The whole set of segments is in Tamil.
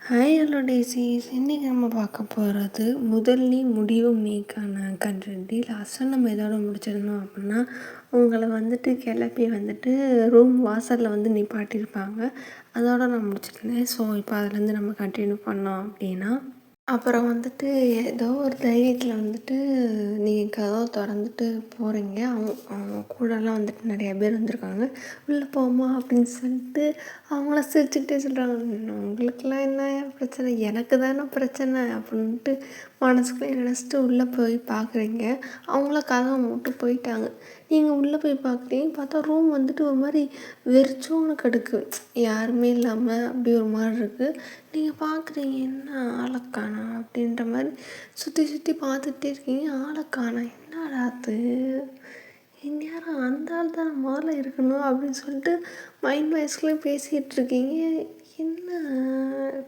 Hi hello டேசிஸ். இன்றைக்கி நம்ம பார்க்க போகிறது முதல் நீ முடிவு நீக்கான கண்டென்ட். லாஸ்ட்டாக நம்ம எதோட முடிச்சிருந்தோம் அப்படின்னா, உங்களை வந்துட்டு கிளப்பி வந்துட்டு ரூம் வாசலில் வந்து நிப்பாட்டியிருப்பாங்க. அதோட நான் முடிச்சிருந்தேன். ஸோ இப்போ அதுலேருந்து நம்ம கண்டினியூ பண்ணோம் அப்படின்னா, அப்புறம் வந்துட்டு ஏதோ ஒரு தைரியத்தில் வந்துட்டு நீங்கள் கதவை திறந்துட்டு போகிறீங்க. அவங்க கூடலாம் வந்துட்டு நிறைய பேர் வந்திருக்காங்க. உள்ளே போமா அப்படின்னு சொல்லிட்டு அவங்கள சிரிச்சுக்கிட்டே சொல்கிறாங்க, உங்களுக்கெல்லாம் என்ன பிரச்சனை, எனக்கு தானே பிரச்சனை அப்படின்ட்டு மனசுக்குள்ளே நினச்சிட்டு உள்ளே போய் பார்க்குறீங்க. அவங்கள கதவை மூட்டு போயிட்டாங்க. நீங்கள் உள்ளே போய் பார்க்குறீங்க. பார்த்தா ரூம் வந்துட்டு ஒரு மாதிரி வெறிச்சோன்னு கிடக்கு, யாருமே இல்லாமல் அப்படி ஒரு மாதிரி இருக்குது. நீங்கள் பார்க்குறீங்க, என்ன ஆளைக்காணா அப்படின்ற மாதிரி சுற்றி சுற்றி பார்த்துட்டே இருக்கீங்க. ஆளைக்காணா, என்னடா அது, இந்நேரம் அந்த ஆள் தான் முதல்ல இருக்கணும் அப்படின்னு சொல்லிட்டு மைண்ட் வாய்ஸ்லேயே பேசிகிட்டு இருக்கீங்க. என்ன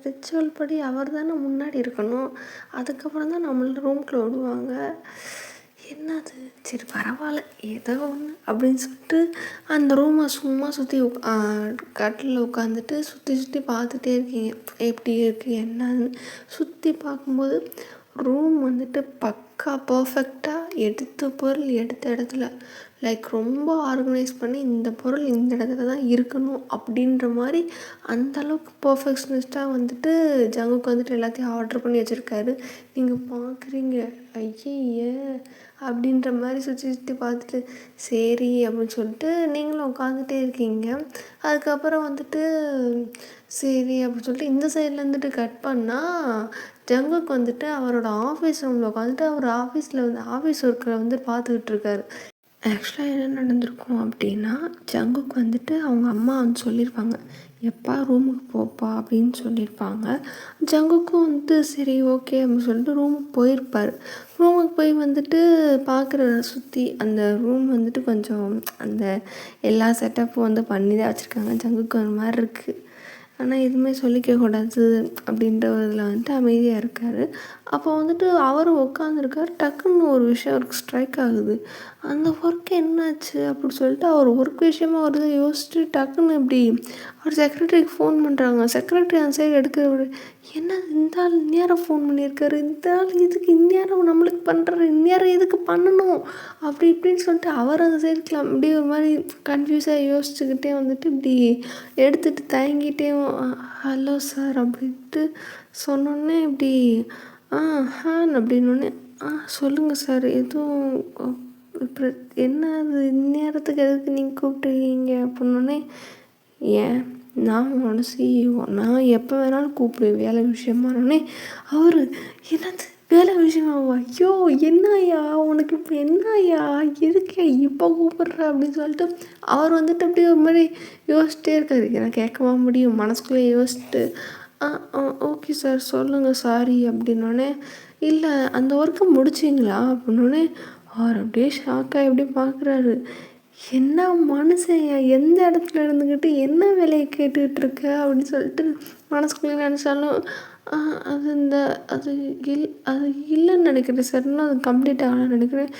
ரிச்சுவல் படி அவர் தானே முன்னாடி இருக்கணும், அதுக்கப்புறம் தான் நம்மள ரூம்குள்ளே விடுவாங்க. என்னது, சரி பரவாயில்ல ஏதோ ஒன்று அப்படின்னு சொல்லிட்டு அந்த ரூமை சும்மா சுற்றி கட்டில் உட்காந்துட்டு சுற்றி சுற்றி பார்த்துட்டே இருக்கீங்க. எப்படி இருக்குது என்னன்னு சுற்றி பார்க்கும்போது ரூம் வந்துட்டு பக்கா பர்ஃபெக்டாக எடுத்த பொருள் எடுத்த இடத்துல, லைக் ரொம்ப ஆர்கனைஸ் பண்ணி இந்த பொருள் இந்த இடத்துல தான் இருக்கணும் அப்படின்ற மாதிரி அந்தளவுக்கு பர்ஃபெக்ஷனிஸ்ட்டாக வந்துட்டு ஜங்குக்கு வந்துட்டு எல்லாத்தையும் ஆர்டர் பண்ணி வச்சுருக்காரு. நீங்கள் பார்க்குறீங்க, ஐய அப்படின்ற மாதிரி சுற்றி சுற்றி பார்த்துட்டு சரி அப்படின்னு சொல்லிட்டு நீங்களும் உட்காந்துட்டே இருக்கீங்க. அதுக்கப்புறம் வந்துட்டு சரி அப்படின்னு சொல்லிட்டு இந்த சைடில் வந்துட்டு கட் பண்ணால் ஜங்குக்கு வந்துட்டு அவரோட ஆஃபீஸ் ரூமில் உட்காந்துட்டு அவர் ஆஃபீஸில் வந்து ஆஃபீஸ் ஒர்க்கரை வந்து பார்த்துக்கிட்டு இருக்காரு. ஆக்சுவலாக என்ன நடந்திருக்கும் அப்படின்னா, ஜங்குக்கு வந்துட்டு அவங்க அம்மா வந்து சொல்லியிருப்பாங்க, எப்பா ரூமுக்கு போப்பா அப்படின்னு சொல்லியிருப்பாங்க. ஜங்குக்கும் வந்து சரி ஓகே அப்படின்னு சொல்லிட்டு ரூமுக்கு போயிருப்பார். ரூமுக்கு போய் வந்துட்டு பார்க்குற சுற்றி அந்த ரூம் வந்துட்டு கொஞ்சம் அந்த எல்லா செட்டப்பும் வந்து பண்ணி தான் வச்சுருக்காங்க. ஜங்குக்கு ஒரு மாதிரி இருக்குது, ஆனால் எதுவுமே சொல்லிக்கக்கூடாது அப்படின்ற இதில் வந்துட்டு அமைதியாக இருக்கார். அப்போ வந்துட்டு அவரும் உட்காந்துருக்கார். டக்குன்னு ஒரு விஷயம் அவருக்கு ஸ்ட்ரைக் ஆகுது. அந்த ஒர்க் என்னாச்சு அப்படின்னு சொல்லிட்டு அவர் ஒர்க் விஷயமா ஒரு இதை யோசிச்சுட்டு டக்குன்னு இப்படி அவர் செக்ரட்டரிக்கு ஃபோன் பண்ணுறாங்க. செக்ரட்டரி அந்த சைடு எடுக்கிற, என்ன இந்த ஆள் இந்நேரம் ஃபோன் பண்ணியிருக்காரு, இந்த ஆள் இதுக்கு இந்நேரம் நம்மளுக்கு பண்ணுறாரு, இந்நேரம் எதுக்கு பண்ணணும் அப்படி இப்படின்னு சொல்லிட்டு அவர் அந்த சைடுக்கு அப்படியே ஒரு மாதிரி கன்ஃபியூஸாக யோசிச்சுக்கிட்டே வந்துட்டு இப்படி எடுத்துகிட்டு தயங்கிட்டே ஹலோ சார் அப்படின்ட்டு சொன்னோன்னே இப்படி ஹான் அப்படின்னோடனே சொல்லுங்கள் சார், எதுவும் என்ன அது இந்நேரத்துக்கு எதுக்கு நீங்கள் கூப்பிட்டுருக்கீங்க அப்படின்னோடனே, ஏன் நான் உன்னோட சிஇஓ, நான் எப்போ வேணாலும் கூப்பிடுவேன் வேலை விஷயமானோடனே அவர், என்னது வேலை விஷயமாவா, ஐயோ என்னய்யா உனக்கு இப்போ என்னய்யா, எதுக்கே இப்போ கூப்பிட்ற அப்படின்னு சொல்லிட்டு அவர் வந்துட்டு அப்படியே ஒரு மாதிரி யோசிச்சிட்டே இருக்காரு. ஏன்னா கேட்கவா முடியும், மனசுக்குள்ளே யோசிச்சுட்டு ஓகே சார் சொல்லுங்கள் சாரி அப்படின்னோடனே, இல்லை அந்த ஒர்க்கை முடிச்சிங்களா அப்படின்னோடனே அவர் அப்படியே ஷாக்காக எப்படி பார்க்குறாரு. என்ன மனுஷன், எந்த இடத்துல இருந்துக்கிட்டு என்ன வேலையை கேட்டுக்கிட்டு இருக்க அப்படின்னு சொல்லிட்டு மனசுக்குள்ளே நினச்சாலும் அது அது இல்லைன்னு நினைக்கிறேன் சார், இன்னும் அது கம்ப்ளீட் ஆகலான்னு நினைக்கிறேன்.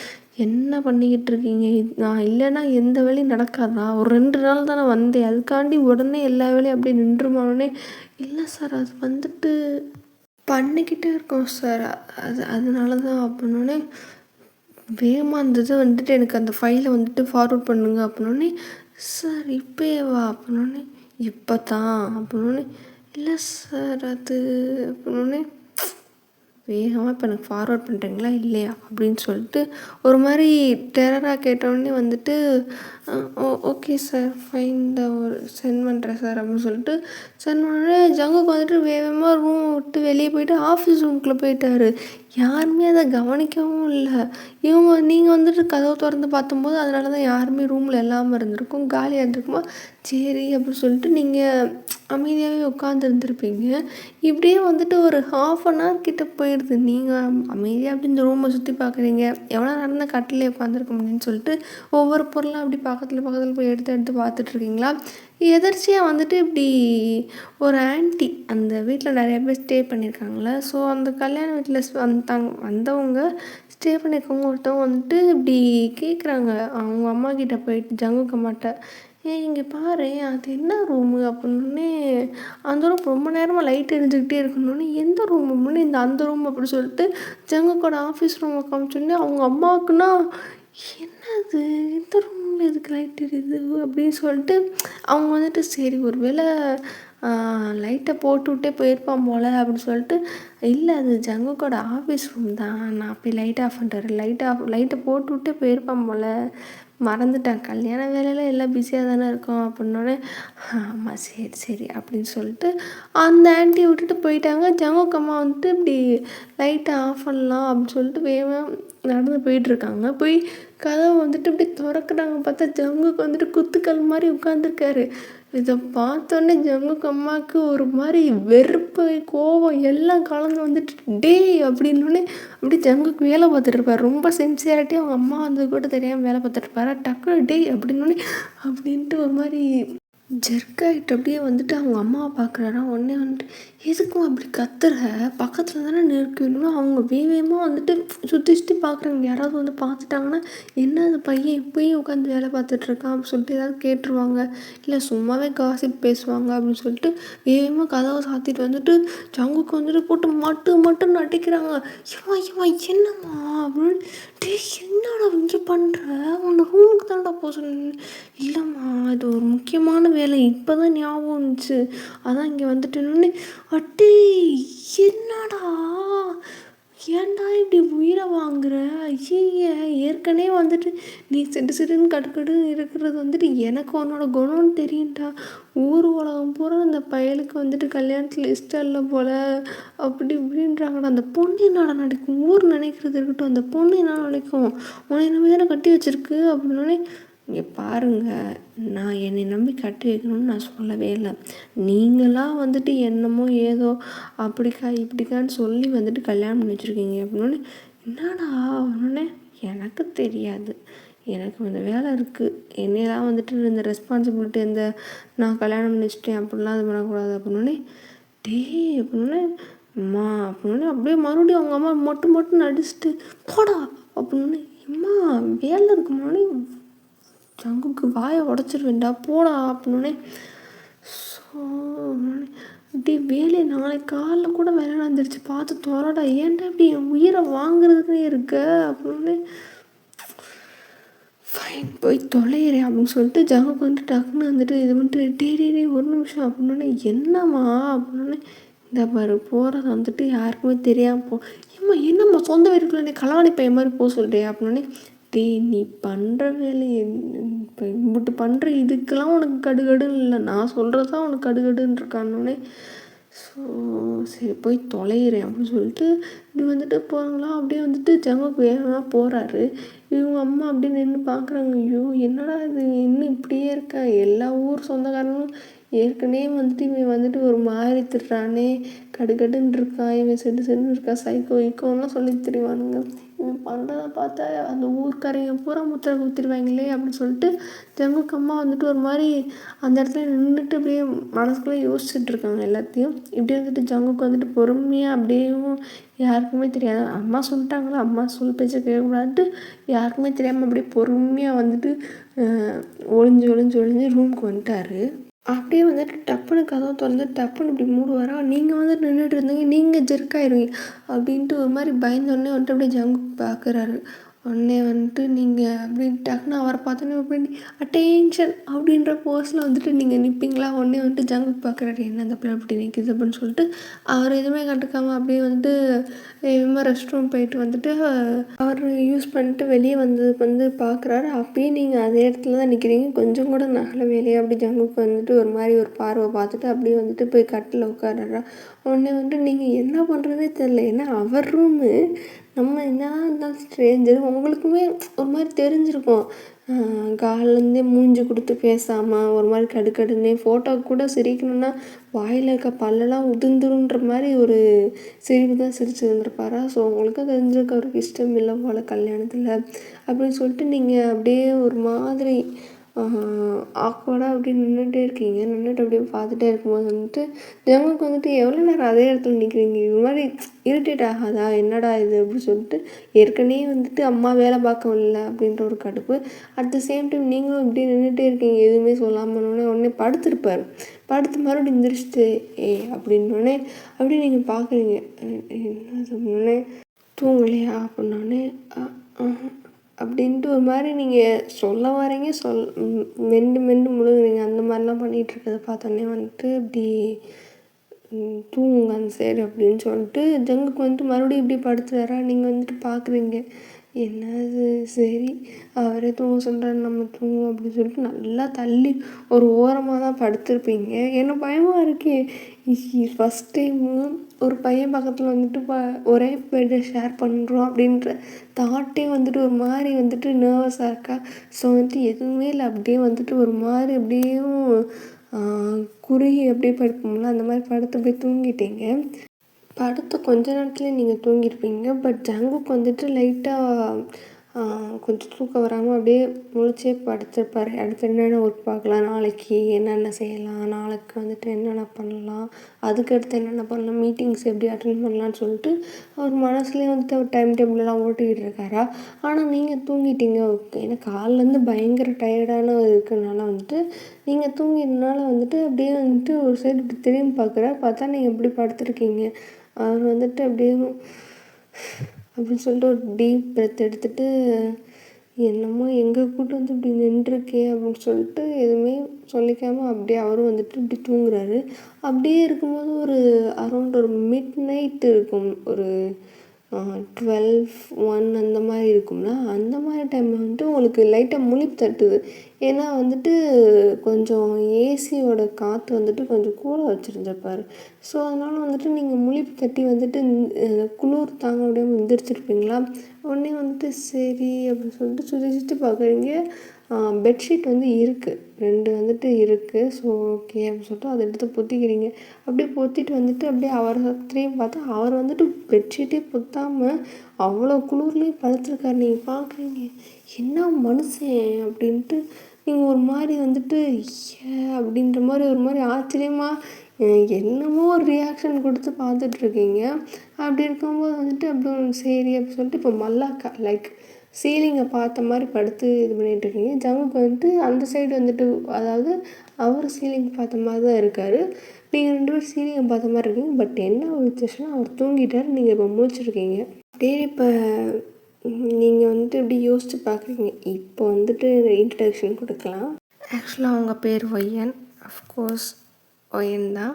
என்ன பண்ணிக்கிட்டு இருக்கீங்க, நான் இல்லைன்னா எந்த வேலையும் நடக்காதா, ஒரு 2 நாள் தானே வந்தேன், அதுக்காண்டி உடனே எல்லா வேலையும் அப்படியே நின்றுமானே. இல்லை சார் அது வந்துட்டு பண்ணிக்கிட்டே இருக்கோம் சார், அதனால தான் அப்படின்னோடனே வேகமாக அந்த இதை வந்துட்டு எனக்கு அந்த ஃபைலை வந்துட்டு ஃபார்வர்ட் பண்ணுங்க அப்படின்னோடனே, சார் இப்போயேவா அப்படின்னோடனே, இப்போ தான் அப்படின்னோடனே, இல்லை சார் அது அப்படின்னோடனே, வேகமாக இப்போ எனக்கு ஃபார்வர்ட் பண்ணுறீங்களா இல்லையா அப்படின்னு சொல்லிட்டு ஒரு மாதிரி டெரராக கேட்டோடனே வந்துட்டு ஓகே சார் ஃபைன் தான் ஒரு சென்ட் பண்ணுறேன் சார் அப்படின்னு சொல்லிட்டு சென்ட் பண்ணோடனே ஜங்குக்கு வந்துட்டு வேகமாக ரூம் விட்டு வெளியே போயிட்டு ஆஃபீஸ் ரூம்குள்ளே போயிட்டார். யாருமே அதை கவனிக்கவும் இல்லை. நீங்கள் வந்துட்டு கதவை திறந்து பார்த்தம்போது அதனால தான் யாருமே ரூமில் இல்லாமல் இருந்திருக்கும், காலியாக இருந்திருக்குமா, சரி அப்படின்னு சொல்லிட்டு நீங்கள் அமைதியாகவே உட்காந்துருந்துருப்பீங்க. இப்படியே வந்துட்டு ஒரு 1/2 கிட்ட போயிடுது. நீங்கள் அமைதியாக அப்படி இந்த ரூமை சுற்றி பார்க்குறீங்க, எவ்வளோ நேரம் தான் கட்டிலே உட்காந்துருக்க முடியும்னு சொல்லிட்டு ஒவ்வொரு பொருளாக அப்படி பக்கத்தில் போய் எடுத்து பார்த்துட்ருக்கீங்களா. எதர்ச்சியாக வந்துட்டு இப்படி ஒரு ஆன்ட்டி, அந்த வீட்டில் நிறைய பேர் ஸ்டே பண்ணியிருக்காங்களே, ஸோ அந்த கல்யாண வீட்டில் வந்தவங்க ஸ்டே பண்ணியிருக்கவங்க ஒருத்தவங்க வந்துட்டு இப்படி கேட்குறாங்க அவங்க அம்மா கிட்டே போயிட்டு, ஜங்குக்கு அம்மாட்ட, ஏய் இங்கே பாரேன் அது என்ன ரூமு அப்படின்னோடனே, அந்த ரூம் ரொம்ப நேரமாக லைட் எரிஞ்சுக்கிட்டே இருக்கணுன்னே, எந்த ரூம் அப்படின்னு இந்த அந்த ரூம் அப்படி சொல்லிட்டு ஜங்குக்கோட ஆஃபீஸ் ரூமை காமிச்சோன்னே அவங்க அம்மாவுக்குன்னா, என்னது இந்த ரூமில் எதுக்கு லைட் எரியுது அப்படின்னு சொல்லிட்டு அவங்க வந்துட்டு சரி ஒரு வேளை லைட்டை போட்டு விட்டே போயிருப்பான் போல் அப்படின்னு சொல்லிட்டு, இல்லை அது ஜங்குக்கோட ஆஃபீஸ் ரூம் தான், நான் போய் லைட் ஆஃப் பண்ணிட்டு லைட்டை போட்டு விட்டே போயிருப்பான் போல், மறந்துட்டேன் கல்யாண வேலையில் எல்லாம் பிஸியாக தானே இருக்கோம் அப்படின்னோடனே, ஆமாம் சரி சரி அப்படின்னு சொல்லிட்டு அந்த ஆன்ட்டியை விட்டுட்டு போயிட்டாங்க. ஜங்குக்கு அம்மா வந்துட்டு இப்படி லைட்டை ஆஃப் பண்ணலாம் அப்படின்னு சொல்லிட்டு வேகமாக நடந்து போயிட்டுருக்காங்க. போய் கதவை வந்துட்டு இப்படி திறக்குறாங்க. பார்த்தா ஜங்குக்கு வந்துட்டு குத்துக்கல் மாதிரி உட்காந்துருக்காரு. இதை பார்த்தோன்னே ஜங்குக்கு அம்மாவுக்கு ஒரு மாதிரி வெறுப்பு கோபம் எல்லாம் கலந்து வந்துட்டு டேய் அப்படின்னோடனே அப்படி ஜங்குக்கு வேலை பார்த்துட்டு இருப்பார். ரொம்ப சின்சியரிட்டி அவங்க அம்மா வந்தது கூட தெரியாமல் வேலை பார்த்துட்டு இருப்பாரு. டக்குனு டேய் அப்படின்னோடனே அப்படின்ட்டு ஒரு மாதிரி ஜெர்க்காயிட்டு அப்படியே வந்துட்டு அவங்க அம்மாவை பார்க்குறாரா. உடனே வந்துட்டு எதுக்கும் அப்படி கத்துற, பக்கத்தில் தானே நிற்கணும். அவங்க வேகமாக வந்துட்டு சுற்றி பார்க்குறாங்க. யாராவது வந்து பார்த்துட்டாங்கன்னா என்ன அது பையன் இப்போயும் உட்காந்து வேலை பார்த்துட்ருக்கான் அப்படின்னு சொல்லிட்டு ஏதாவது கேட்டுருவாங்க, இல்லை சும்மாவே காசிப் பேசுவாங்க அப்படின்னு சொல்லிட்டு வேகமாக கதவை சாத்திட்டு வந்துட்டு ஜங்குக்கு வந்துட்டு போட்டு மட்டும் நட்டிக்கிறாங்க. இவன் என்னம்மா அப்படின்னு, டே என்னடா இங்கே பண்ணுற, உன்னை ரூமுக்கு தான்டா போக சொன்னேன். இல்லைம்மா இது ஒரு முக்கியமான வேலை, இப்போ தான் ஞாபகம் வந்துச்சு, அதான் இங்கே வந்துட்டேன்னு. அட்டே என்னடா ஏன்டா இப்படி உயிரை வாங்குற, ஐய ஏற்கனவே வந்துட்டு நீ சிடுன்னு கடுக்கடுன்னு இருக்கிறது வந்துட்டு எனக்கு உன்னோட குணம்னு தெரியும்டா. ஊர் உலகம் பூரா அந்த பயலுக்கு வந்துட்டு கல்யாணத்தில் இஷ்டம் இல்லை போல் அப்படி இப்படின்றாங்கடா. அந்த பொண்ணு என்னடா நினைக்கும், ஊர் நினைக்கிறது இருக்கட்டும், அந்த பொண்ணு என்ன நினைக்கும், உன்னை நம்பி தானே கட்டி வச்சிருக்கு அப்படின்னோடனே, இங்கே பாருங்கள் நான் என்னை நம்பி கட்டி வைக்கணும்னு நான் சொல்லவே இல்லை. நீங்களாம் வந்துட்டு என்னமோ ஏதோ அப்படிக்கா இப்படிக்கான்னு சொல்லி வந்துட்டு கல்யாணம் பண்ணி வச்சுருக்கீங்க அப்படின்னோடனே, என்னடா அப்படின்னோடனே, எனக்கு தெரியாது, எனக்கு அந்த வேலை இருக்குது, என்னையெல்லாம் வந்துட்டு இந்த ரெஸ்பான்சிபிலிட்டி இந்த நான் கல்யாணம் பண்ணி வச்சுட்டேன் அப்படிலாம் இது பண்ணக்கூடாது அப்படின்னோடனே, டேய் அப்படின்னோடனே அம்மா அப்படின்னோடனே அப்படியே மறுபடியும் அவங்க அம்மா மட்டும் நடிச்சுட்டு போடா அப்படின்னோடனே, அம்மா வேலை இருக்குமானே ஜங்குக்கு வாயை உடச்சிருவேண்டா போடா அப்படின்னோடனே, ஸோ இப்படி வேலையை நாளைக்கு காலைல கூட வேலை நடந்துருச்சு பார்த்து தோறடா, ஏன்டா இப்படி என் உயிரை வாங்குறதுக்குனே இருக்க அப்படின்னே, ஃபைன் போய் தொலைகிறேன் அப்படின்னு சொல்லிட்டு ஜங்குக்கு வந்துட்டு டக்குன்னு வந்துட்டு இது பண்ணிட்டு டே ஒரு நிமிஷம் அப்படின்னோடனே, என்னம்மா அப்படின்னோடனே, இந்த பாரு போகிறத வந்துட்டு யாருக்குமே தெரியாமல் போ. என்னம்மா சொந்த வீட்டுக்குள்ளே கலாணி பையன் மாதிரி போக சொல்கிறேன் அப்படின்னோடனே, டேய் நீ பண்ணுற வேலையை இப்போ இப்படி பண்ணுற இதுக்கெல்லாம் உனக்கு கடுகடுன்னு இல்லை, நான் சொல்கிறது தான் உனக்கு கடுகடுன்னு இருக்கானோடனே, ஸோ சரி போய் தொலைகிறேன் அப்படின்னு சொல்லிட்டு இப்படி வந்துட்டு போகிறாங்களா. அப்படியே வந்துட்டு ஜங்குக்கு வேகமாக போகிறாரு. இவங்க அம்மா அப்படியே நின்று பார்க்குறாங்க. ஐயோ என்னடா இது இன்னும் இப்படியே இருக்கா, எல்லா ஊர் சொந்தக்காரனும் ஏற்கனவே வந்துட்டு இவன் வந்துட்டு ஒரு மாதிரி திட்டுறானே, கடுகடுன்னு இருக்கான், இவன் சென்னு இருக்கா, சைக்கோலாம் சொல்லி தெரிவானுங்க. இவன் பண்ணுறத பார்த்தா அந்த ஊர்க்காரங்க பூரா முத்திரை குத்திடுவாங்களே அப்படின்னு சொல்லிட்டு ஜங்குக்கு அம்மா வந்துட்டு ஒரு மாதிரி அந்த இடத்துல நின்றுட்டு அப்படியே மனசுக்குள்ளே யோசிச்சுட்டு இருக்காங்க எல்லாத்தையும். இப்படி வந்துட்டு ஜங்குக்கு வந்துட்டு பொறுமையாக அப்படியேவும் யாருக்குமே தெரியாது, அம்மா சொல்லிட்டாங்களா அம்மா சொல் பேச்சை கேட்கக்கூடாதுன்ட்டு யாருக்குமே தெரியாமல் அப்படியே பொறுமையாக வந்துட்டு ஒளிஞ்சு ரூமுக்கு வந்துட்டார். அப்படியே வந்துட்டு டப்புன்னு கதவை திறந்து டப்புன்னு இப்படி மூடுவாரா. நீங்கள் வந்துட்டு நின்றுட்டு இருந்தீங்க, நீங்கள் ஜெர்க்காயிருவீங்க அப்படின்ட்டு ஒரு மாதிரி பயந்தோடனே வந்துட்டு அப்படியே ஜங்குக்கு பார்க்குறாரு. உடனே வந்துட்டு நீங்கள் அப்படி டக்குன்னு அவரை பார்த்தோன்னே அப்படி அட்டென்ஷன் அப்படின்ற போஸில் வந்துட்டு நீங்கள் நிற்பீங்களா. உடனே வந்துட்டு ஜங்குக்கு பார்க்குறாரு, என்ன அந்த பிள்ளை அப்படி நிற்கிது அப்படின்னு சொல்லிட்டு அவர் எதுவுமே கண்டுக்காமல் அப்படியே வந்துட்டு வேகமாக ரெஸ்ட் ரூம் போயிட்டு வந்துட்டு அவர் யூஸ் பண்ணிட்டு வெளியே வந்து பார்க்குறாரு. அப்பயே நீங்கள் அதே இடத்துல தான் நிற்கிறீங்க, கொஞ்சம் கூட நகலவே இல்லையே. அப்படி ஜங்குக்கு வந்துட்டு ஒரு மாதிரி ஒரு பார்வை பார்த்துட்டு அப்படியே வந்துட்டு போய் கட்டில் உட்காடுறா. உடனே வந்துட்டு நீங்கள் என்ன பண்ணுறதே தெரில, ஏன்னா அவர் ரூமு, நம்ம என்ன இருந்தாலும் ஸ்ட்ரேஞ்சர், உங்களுக்குமே ஒரு மாதிரி தெரிஞ்சிருக்கும். காலிலேருந்தே மூஞ்சி கொடுத்து பேசாமல் ஒரு மாதிரி கடுக்கடுன்னே ஃபோட்டோவுக்கு கூட சிரிக்கணுன்னா வாயில் இருக்க பல்லெல்லாம் உதிர்ந்துருன்ற மாதிரி ஒரு சிரிப்பு தான் சிரிச்சுருந்துருப்பாரா. ஸோ உங்களுக்கும் தெரிஞ்சிருக்க அவருக்கு இஷ்டம் இல்லை போல் கல்யாணத்தில் அப்படின்னு சொல்லிட்டு நீங்கள் அப்படியே ஒரு மாதிரி ஆக்வர்டாக அப்படியே நின்றுட்டே இருக்கீங்க. நின்றுட்டு அப்படியே பார்த்துட்டே இருக்கும்போது வந்துட்டு ஜங்குக்கு வந்துட்டு எவ்வளோ நேரம் அதே இடத்துல நிற்கிறீங்க, இது மாதிரி இரிட்டேட் ஆகாதா, என்னடா இது அப்படின்னு சொல்லிட்டு ஏற்கனவே வந்துட்டு அம்மா வேலை பார்க்க இல்லை அப்படின்ற ஒரு கடுப்பு. அட் த சேம் டைம் நீங்களும் இப்படி நின்றுட்டே இருக்கீங்க எதுவுமே சொல்லாமல். உடனே படுத்துருப்பார். படுத்து மறுபடியும் எந்திரிச்சிட்டு அப்படின்னோடனே அப்படியே நீங்கள் பார்க்குறீங்க. என்ன சொன்னோடனே தூங்கலையா அப்படின்னோடனே அப்படின்ட்டு ஒரு மாதிரி நீங்கள் சொல்ல வரீங்க, மெண்டு மெண்டு முழுகுறீங்க. அந்த மாதிரிலாம் பண்ணிகிட்ருக்கதை பார்த்தோன்னே வந்துட்டு இப்படி தூங்குங்க அந்த சைடு அப்படின்னு சொல்லிட்டு ஜங்குக்கு வந்துட்டு மறுபடியும் இப்படி படுத்துறாரா. நீங்கள் வந்துட்டு பார்க்குறீங்க, என்னது சரி அவரே தூங்க சொல்கிறாரு, நம்ம தூங்குவோம் அப்படின்னு சொல்லிட்டு நல்லா தள்ளி ஒரு ஓரமாக தான் படுத்திருப்பீங்க. எனக்கு பயமாக இருக்கே, ஃபஸ்ட் டைமு ஒரு பையன் பக்கத்தில் வந்துட்டு ஒரே பெட்டை ஷேர் பண்ணுறோம் அப்படின்ற தாட்டே வந்துட்டு ஒரு மாதிரி வந்துட்டு நர்வஸாக இருக்கா. ஸோ வந்துட்டு எதுவுமே இல்லை, அப்படியே வந்துட்டு ஒரு மாதிரி அப்படியும் குறுகி அப்படியே படுப்போம்ல, அந்த மாதிரி படுத்து அப்படியே தூங்கிட்டீங்க. படுத்த கொஞ்ச நேரத்துலேயே நீங்கள் தூங்கியிருப்பீங்க. பட் ஜங்குக்கு வந்துட்டு லைட்டாக கொஞ்சம் தூக்கம் வராமல் அப்படியே முழிச்சே படுத்திருப்பார். அடுத்து என்னென்ன ஒர்க் பார்க்கலாம், நாளைக்கு என்னென்ன செய்யலாம், நாளைக்கு வந்துட்டு என்னென்ன பண்ணலாம், அதுக்கடுத்து என்னென்ன பண்ணலாம், மீட்டிங்ஸ் எப்படி அட்டென்ட் பண்ணலான்னு சொல்லிட்டு அவர் மனசுலேயே வந்துட்டு அவர் டைம் டேபிளெலாம் ஓட்டிக்கிட்டு இருக்காரா. ஆனால் நீங்கள் தூங்கிட்டீங்க. ஓகே, ஏன்னா காலிலேருந்து பயங்கர டயர்டான இருக்கிறதுனால வந்துட்டு நீங்கள் தூங்கினால வந்துட்டு அப்படியே வந்துட்டு ஒரு சைடு இப்படி திரும்பி பார்த்தா நீங்கள் இப்படி படுத்துருக்கீங்க. அவர் வந்துட்டு அப்படியே அப்படின்னு சொல்லிட்டு ஒரு டீப் பிரெத் எடுத்துகிட்டு என்னமோ எங்கே கூட்டு வந்து இப்படி நின்றுருக்கே அப்படின்னு சொல்லிட்டு எதுவுமே சொல்லிக்காமல் அப்படியே அவரும் வந்துட்டு இப்படி தூங்குறாரு. அப்படியே இருக்கும்போது ஒரு அரௌண்ட் ஒரு மிட் நைட் இருக்கும், ஒரு 12-1 அந்த மாதிரி இருக்கும்ல. அந்த மாதிரி டைமில் வந்துட்டு உங்களுக்கு லைட்டாக முழிப்பு தட்டுது. ஏன்னா வந்துட்டு கொஞ்சம் ஏசியோட காற்று வந்துட்டு கொஞ்சம் கூட வச்சுருந்துருப்பார். ஸோ அதனால் வந்துட்டு நீங்கள் முழிப்பு தட்டி வந்துட்டு குளிர் தாங்க முடியாமல் எந்திரிச்சிருப்பீங்களா. உடனே வந்துட்டு சரி அப்படின்னு சொல்லிட்டு சுற்றி பார்க்குறீங்க. பெட்ஷீட் வந்து இருக்குது, 2 வந்துட்டு இருக்குது. ஸோ ஓகே அப்படின்னு சொல்லிட்டு அதை எடுத்து பொத்திக்கிறீங்க. அப்படியே பொத்திட்டு வந்துட்டு அப்படியே அவரை திரும்பி பார்த்தா அவர் வந்துட்டு பெட்ஷீட்டே பொத்தாமல் அவ்வளோ குளிர்லேயும் படுத்துருக்காரு. நீங்கள் பார்க்குறீங்க, என்ன மனுஷன் அப்படின்ட்டு நீங்கள் ஒரு மாதிரி வந்துட்டு அப்படின்ற மாதிரி ஒரு மாதிரி ஆச்சரியமாக என்னமோ ஒரு ரியாக்ஷன் கொடுத்து பார்த்துட்ருக்கீங்க. அப்படி இருக்கும்போது வந்துட்டு அப்படி சரி அப்படின்னு சொல்லிட்டு இப்போ மல்லாக்கா லைக் சீலிங்கை பார்த்த மாதிரி படுத்து இது பண்ணிகிட்ருக்கீங்க. ஜங்குக்கு வந்துட்டு அந்த சைடு வந்துட்டு, அதாவது அவர் சீலிங் பார்த்த மாதிரி தான் இருக்கார். நீங்கள் 2 பேரும் சீலிங்கை பார்த்த மாதிரி இருக்கீங்க. பட் என்ன ஒரு வித்தியாசம்னா அவர் தூங்கிட்டார், நீங்கள் இப்போ முழிச்சிருக்கீங்க. அப்படியே இப்போ நீங்கள் வந்துட்டு இப்படி யோசித்து பார்க்குறீங்க. இப்போ வந்துட்டு இன்ட்ரடக்ஷன் கொடுக்கலாம். ஆக்சுவலாக அவங்க பேர் ஒய்யன், அஃப்கோர்ஸ் ஒய்யன் தான்.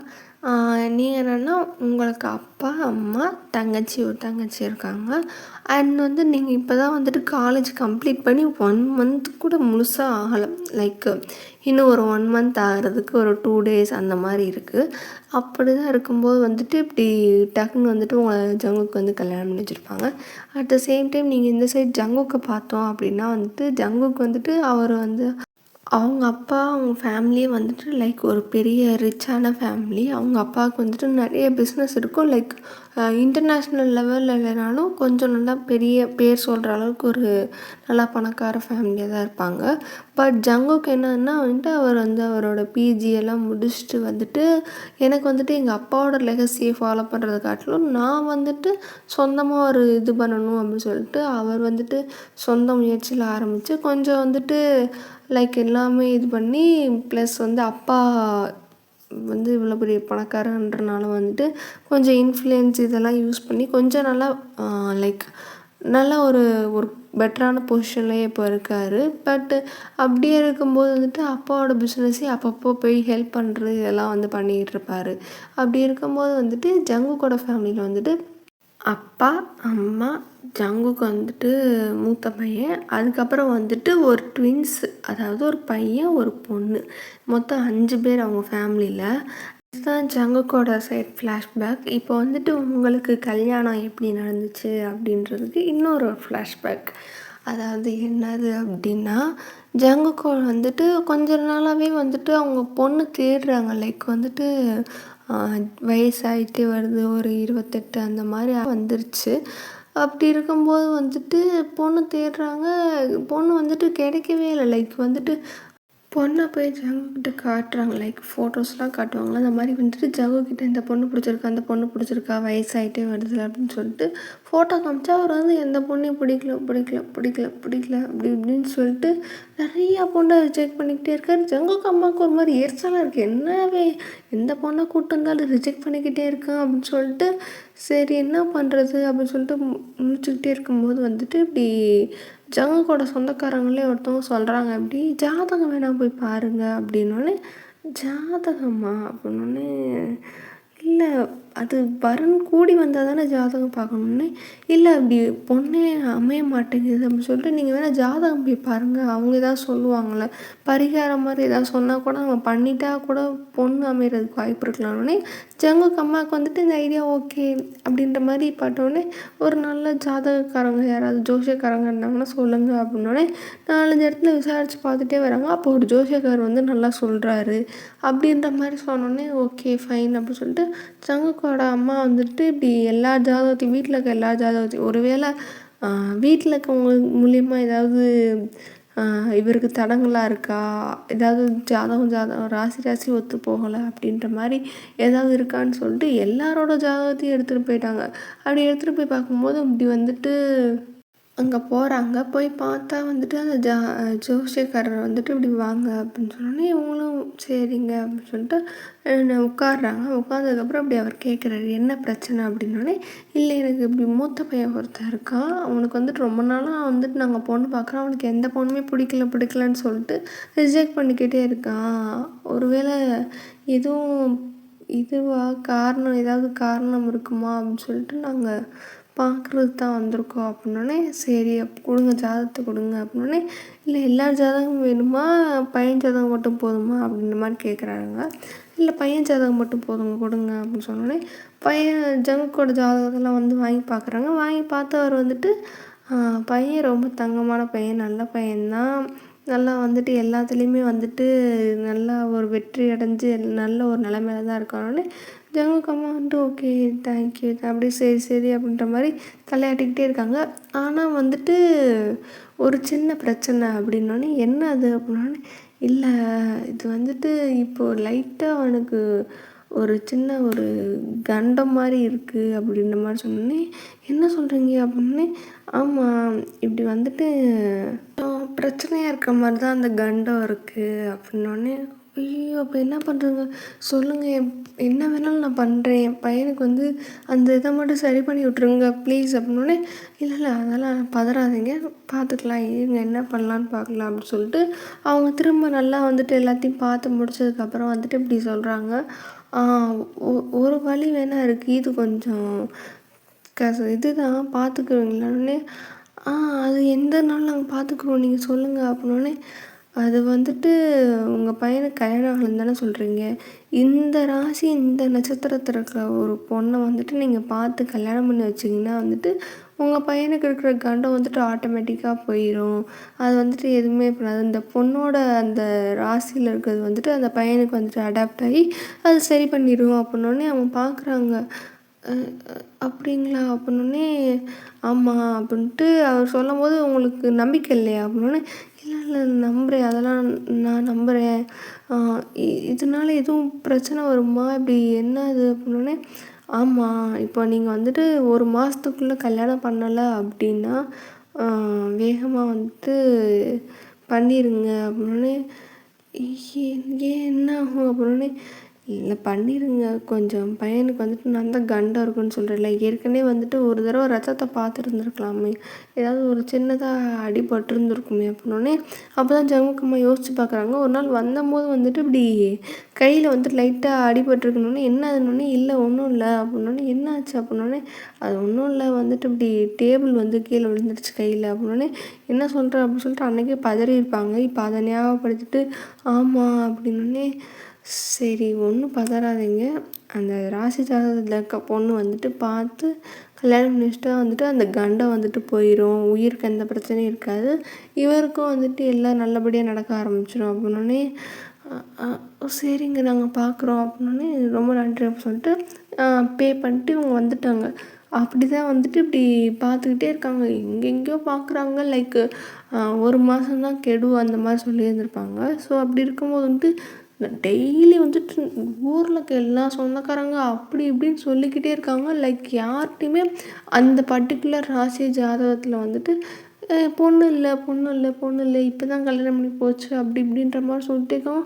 நீங்கள் என்னென்னா உங்களுக்கு அப்பா, அம்மா, ஒரு தங்கச்சி இருக்காங்க. அண்ட் வந்து நீங்கள் இப்போ தான் வந்துட்டு காலேஜ் கம்ப்ளீட் பண்ணி 1 மந்த் கூட முழுசாக ஆகலை. லைக் இன்னும் ஒரு 1 மந்த் ஆகிறதுக்கு ஒரு 2 டேஸ் அந்த மாதிரி இருக்குது. அப்படி தான் இருக்கும்போது வந்துட்டு இப்படி டக்குன்னு வந்துட்டு உங்களை ஜங்குக்கு வந்து கல்யாணம் பண்ணி வச்சுருப்பாங்க. அட் த சேம் டைம் நீங்கள் இந்த சைட் ஜங்குக்கு பார்த்தோம் அப்படின்னா வந்துட்டு ஜங்குக்கு வந்துட்டு அவர் வந்து அவங்க அப்பா அவங்க ஃபேமிலியே வந்துட்டு லைக் ஒரு பெரிய ரிச்சான ஃபேமிலி. அவங்க அப்பாவுக்கு வந்துட்டு நிறைய பிஸ்னஸ் இருக்கும். லைக் இன்டர்நேஷ்னல் லெவலில் இல்லைனாலும் கொஞ்சம் நல்லா பெரிய பேர் சொல்கிற அளவுக்கு ஒரு நல்லா பணக்கார ஃபேமிலியாக தான் இருப்பாங்க. பட் ஜங்குக்கு என்னன்னா வந்துட்டு அவர் வந்து அவரோட பிஜி எல்லாம் முடிச்சுட்டு வந்துட்டு எனக்கு வந்துட்டு எங்கள் அப்பாவோட லெகசியை ஃபாலோ பண்ணுறதை காட்டிலும் நான் வந்துட்டு சொந்தமாக ஒரு இது பண்ணணும் அப்படின்னு சொல்லிட்டு அவர் வந்துட்டு சொந்த முயற்சியில் ஆரம்பித்து கொஞ்சம் வந்துட்டு லைக் எல்லாமே இது பண்ணி ப்ளஸ் வந்து அப்பா வந்து இவ்வளோ பெரிய பணக்காரன்றனால வந்துட்டு கொஞ்சம் இன்ஃப்ளூயன்ஸ் இதெல்லாம் யூஸ் பண்ணி கொஞ்சம் நல்லா லைக் நல்லா ஒரு பெட்டரான பொசிஷன்லேயே இப்போ இருக்கார். பட்டு அப்படியே இருக்கும்போது வந்துட்டு அப்பாவோட பிஸ்னஸே அப்பப்போ போய் ஹெல்ப் பண்ணுறது இதெல்லாம் வந்து பண்ணிகிட்டு இருப்பார். அப்படி இருக்கும்போது வந்துட்டு ஜங்குக்கோட ஃபேமிலியில் வந்துட்டு அப்பா, அம்மா, ஜங்குக்கு வந்துட்டு மூத்த பையன், அதுக்கப்புறம் வந்துட்டு ஒரு ட்வின்ஸ், அதாவது ஒரு பையன் ஒரு பொண்ணு, மொத்தம் 5 பேர் அவங்க ஃபேமிலியில். இதுதான் ஜங்குக்கோட சைட் ஃப்ளாஷ்பேக். இப்போ வந்துட்டு உங்களுக்கு கல்யாணம் எப்படி நடந்துச்சு அப்படின்றதுக்கு இன்னொரு ஃப்ளாஷ்பேக். அதாவது என்னது அப்படின்னா ஜங்குக்கோ வந்துட்டு கொஞ்ச நாளாகவே வந்துட்டு அவங்க பொண்ணு தேடுறாங்க. லைக் வந்துட்டு வயசாகிட்டே வருது, ஒரு 28 அந்த மாதிரி வந்துருச்சு. அப்படி இருக்கும்போது வந்துட்டு பொண்ணு தேடுறாங்க, பொண்ணு வந்துட்டு கிடைக்கவே இல்லை. லைக் வந்துட்டு பொண்ணை போய் ஜங்குக்கிட்ட காட்டுறாங்க. லைக் ஃபோட்டோஸ்லாம் காட்டுவாங்கள்ல. அந்த மாதிரி வந்துட்டு ஜங்குக்கிட்ட இந்த பொண்ணு பிடிச்சிருக்கா, அந்த பொண்ணு பிடிச்சிருக்கா, வயசாயிட்டே வருதுல அப்படின்னு சொல்லிட்டு ஃபோட்டோ காமிச்சா அவர் வந்து எந்த பொண்ணையும் பிடிக்கல பிடிக்கல பிடிக்கல பிடிக்கல அப்படி இப்படின்னு சொல்லிட்டு நிறையா பொண்ணை ரிஜெக்ட் பண்ணிக்கிட்டே இருக்காரு. ஜங்குக்கு அம்மாவுக்கு ஒரு மாதிரி எரிச்சலாக இருக்குது. என்னவே எந்த பொண்ணை கூப்பிட்டு வந்தாலும் ரிஜெக்ட் பண்ணிக்கிட்டே இருக்கான் அப்படின்னு சொல்லிட்டு சரி என்ன பண்ணுறது அப்படின்னு சொல்லிட்டு முழிச்சுக்கிட்டே இருக்கும்போது வந்துட்டு இப்படி ஜங்குக்கோட சொந்தக்காரங்களே ஒருத்தவங்க சொல்கிறாங்க, இப்படி ஜாதகம் வேணால் போய் பாருங்கள் அப்படின்னோடனே. ஜாதகமா அப்படின்னோடனே, இல்லை அது வரன் கூடி வந்தால் தானே ஜாதகம் பார்க்கணுன்னே. இல்லை அப்படி பொண்ணே அமைய மாட்டேங்குது அப்படின்னு சொல்லிட்டு நீங்கள் வேணால் ஜாதகம் போய் பாருங்கள், அவங்க ஏதாவது சொல்லுவாங்களே பரிகாரம் மாதிரி ஏதாவது சொன்னால் கூட அவங்க பண்ணிட்டா கூட பொண்ணு அமைகிறதுக்கு வாய்ப்பு இருக்கலாம்னே. ஜங்குக்கு அம்மாவுக்கு வந்துட்டு இந்த ஐடியா ஓகே அப்படின்ற மாதிரி பார்த்தோன்னே, ஒரு நல்ல ஜாதகக்காரங்க யாராவது ஜோசியக்காரங்க இருந்தாங்கன்னா சொல்லுங்கள் அப்படின்னோடனே 4-5 இடத்துல விசாரித்து பார்த்துட்டே வராங்க. அப்போ ஒரு ஜோசியக்கார் வந்து நல்லா சொல்கிறாரு அப்படின்ற மாதிரி சொன்னோன்னே ஓகே ஃபைன் அப்படின்னு சொல்லிட்டு ஜங்குக்கோட அம்மா வந்துட்டு இப்படி எல்லா ஜாதகத்தையும் வீட்டில் இருக்க எல்லா ஜாதகத்தையும் ஒருவேளை வீட்டில் இருக்கவங்க மூலியமா ஏதாவது இவருக்கு தடங்களாக இருக்கா, ஏதாவது ஜாதகம் ராசி ஒத்து போகலை அப்படின்ற மாதிரி ஏதாவது இருக்கான்னு சொல்லிட்டு எல்லாரோட ஜாதகத்தையும் எடுத்துகிட்டு போயிட்டாங்க. அப்படி எடுத்துகிட்டு போய் பார்க்கும்போது இப்படி வந்துட்டு அங்கே போகிறாங்க. போய் பார்த்தா வந்துட்டு அந்த ஜோசியக்காரர் வந்துட்டு இப்படி வாங்க அப்படின்னு சொன்னோன்னே இவங்களும் சரிங்க அப்படின்னு சொல்லிட்டு உட்காடுறாங்க. உட்காந்ததுக்கப்புறம் அப்படி அவர் கேட்குறாரு என்ன பிரச்சனை அப்படின்னோடனே, இல்லை எனக்கு இப்படி மூத்த பையன் ஒருத்தன் இருக்கான், அவனுக்கு வந்துட்டு ரொம்ப நாளாக வந்துட்டு நாங்கள் பொண்ணு பார்க்குறோம், அவனுக்கு எந்த பொண்ணுமே பிடிக்கலன்னு சொல்லிட்டு ரிஜெக்ட் பண்ணிக்கிட்டே இருக்கான். ஒருவேளை எதுவும் காரணம் ஏதாவது காரணம் இருக்குமா அப்படின்னு சொல்லிட்டு நாங்கள் பார்க்குறதுக்கு தான் வந்திருக்கோம் அப்படின்னோடனே. சரி கொடுங்க ஜாதகத்தை கொடுங்க அப்படின்னோடனே, இல்லை எல்லா ஜாதகமும் வேணுமா, பையன் ஜாதகம் மட்டும் போதுமா அப்படின்ற மாதிரி கேட்குறாங்க. இல்லை பையன் ஜாதகம் மட்டும் போதுங்க கொடுங்க அப்படின்னு சொன்னோடனே ஜங்குக்கோட ஜாதகத்தெல்லாம் வந்து வாங்கி பார்க்குறாங்க. வாங்கி பார்த்து அவர் வந்துட்டு பையன் ரொம்ப தங்கமான பையன், நல்ல பையன்தான், நல்லா வந்துட்டு எல்லாத்துலேயுமே வந்துட்டு நல்லா ஒரு வெற்றி அடைஞ்சு நல்ல ஒரு நிலைமையில தான் இருக்கானோடனே ஜங்குக்கு அம்மா வந்துட்டு ஓகே தேங்க்யூ அப்படியே சரி அப்படின்ற மாதிரி தலையாட்டிக்கிட்டே இருக்காங்க. ஆனால் வந்துட்டு ஒரு சின்ன பிரச்சனை அப்படின்னோடனே, என்ன அது அப்படின்னோடனே, இல்லை இது வந்துட்டு இப்போது லைட்டாக அவனுக்கு ஒரு சின்ன ஒரு கண்டம் மாதிரி இருக்குது அப்படின்ற மாதிரி சொன்னோன்னே, என்ன சொல்கிறீங்க அப்படின்னே. ஆமாம் இப்படி வந்துட்டு பிரச்சனையாக இருக்கிற மாதிரி தான் அந்த கண்டம் இருக்குது அப்படின்னோடனே. ஐயோ அப்போ என்ன பண்ணுறங்க சொல்லுங்கள், என்ன வேணாலும் நான் பண்ணுறேன், என் பையனுக்கு வந்து அந்த இதை மட்டும் சரி பண்ணி விட்ருங்க ப்ளீஸ் அப்படின்னோடனே. இல்லை அதெல்லாம் பதறாதீங்க பார்த்துக்கலாம், இருங்க என்ன பண்ணலான்னு பார்க்கலாம் அப்படின்னு சொல்லிட்டு அவங்க திரும்ப நல்லா வந்துட்டு எல்லாத்தையும் பார்த்து முடிச்சதுக்கப்புறம் வந்துட்டு இப்படி சொல்கிறாங்க, ஒரு வழி வேணால் இருக்குது, இது கொஞ்சம் இதுதான் பார்த்துக்குவீங்களான்னே. அது எந்த நாள் நாங்கள் பார்த்துக்குறோம் நீங்கள் சொல்லுங்கள் அப்படின்னோடனே. அது வந்துட்டு உங்கள் பையனுக்கு கல்யாணம் ஆகலைன்னு தானே சொல்கிறீங்க, இந்த ராசி இந்த நட்சத்திரத்தில் இருக்கிற ஒரு பொண்ணை வந்துட்டு நீங்கள் பார்த்து கல்யாணம் பண்ணி வச்சிங்கன்னா வந்துட்டு உங்கள் பையனுக்கு இருக்கிற கண்டம் வந்துட்டு ஆட்டோமேட்டிக்காக போயிடும். அது வந்துட்டு எதுவுமே பண்ணாது. இந்த பொண்ணோட அந்த ராசியில் இருக்கிறது வந்துட்டு அந்த பையனுக்கு வந்துட்டு அடாப்ட் ஆகி அது சரி பண்ணிடும் அப்படின்னோடனே அவங்க பார்க்குறாங்க. அப்படிங்களா அப்படின்னோடனே, ஆமாம் அப்படின்ட்டு அவர் சொல்லும்போது உங்களுக்கு நம்பிக்கை இல்லையா அப்படின்னோடனே. இல்லை நம்புகிறேன், அதெல்லாம் நான் நம்புகிறேன், இதனால எதுவும் பிரச்சனை வருமா இப்படி என்ன இது அப்படின்னோடனே. ஆமாம் இப்போ நீங்கள் வந்துட்டு 1 மாதத்துக்குள்ளே கல்யாணம் பண்ணலை அப்படின்னா வேகமாக வந்துட்டு பண்ணிடுங்க அப்படின்னோடனே. ஏன் என்ன ஆகும் அப்படின்னோடனே. இல்லை பண்ணிடுங்க, கொஞ்சம் பையனுக்கு வந்துட்டு நான் தான் கண்டம் இருக்குன்னு சொல்கிறேன்ல, ஏற்கனவே வந்துட்டு ஒரு தடவை ரத்தத்தை பார்த்துருந்துருக்கலாமே, ஏதாவது ஒரு சின்னதாக அடிபட்டுருந்துருக்குமே அப்படின்னோடனே. அப்போ தான் ஜங்குக்கம்மா யோசித்து பார்க்குறாங்க. ஒரு நாள் வந்தபோது வந்துட்டு இப்படி கையில் வந்துட்டு லைட்டாக அடிபட்டுருக்கணுன்னே. என்ன அதுன்னொன்னே. இல்லை ஒன்றும் இல்லை அப்படின்னோடனே. என்ன ஆச்சு அப்படின்னோடனே. அது ஒன்றும் இல்லை வந்துட்டு இப்படி டேபிள் வந்து கீழே விழுந்துருச்சு கையில் அப்படின்னோடனே. என்ன சொல்கிற அப்படின்னு சொல்லிட்டு அன்றைக்கே பதறியிருப்பாங்க. இப்போ அதை ஞாபகப்படுத்திட்டு ஆமாம் அப்படின்னோடனே. சரி ஒன்றும் பதறாதீங்க, அந்த ராசி ஜாதகத்தில் இருக்க பொண்ணு வந்துட்டு பார்த்து கல்யாணம் பண்ணிச்சுட்டா வந்துட்டு அந்த கண்டம் வந்துட்டு போயிடும், உயிருக்கு எந்த பிரச்சனையும் இருக்காது, இவருக்கும் வந்துட்டு எல்லாம் நல்லபடியாக நடக்க ஆரம்பிச்சிடும் அப்படின்னோடனே. சரிங்க நாங்கள் பார்க்குறோம் அப்படின்னோடனே. ரொம்ப நன்றி அப்படின்னு சொல்லிட்டு பே பண்ணிட்டு இவங்க வந்துட்டாங்க. அப்படி தான் வந்துட்டு இப்படி பார்த்துக்கிட்டே இருக்காங்க. எங்கெங்கேயோ பார்க்குறாங்க. லைக் 1 மாதம் தான் கெடு அந்த மாதிரி சொல்லியிருந்திருப்பாங்க. ஸோ அப்படி இருக்கும்போது வந்துட்டு டெய்லி வந்துட்டு ஊரில் இருக்க எல்லா சொந்தக்காரங்க அப்படி இப்படின்னு சொல்லிக்கிட்டே இருக்காங்க. லைக் யார்கிட்டையுமே அந்த பர்ட்டிகுலர் ராசி ஜாதகத்தில் வந்துட்டு பொண்ணு இல்லை பொண்ணு இல்லை பொண்ணு இல்லை இப்போ தான் கல்யாணம் பண்ணி போச்சு அப்படி இப்படின்ற மாதிரி சொல்லிட்டே இருக்காங்க.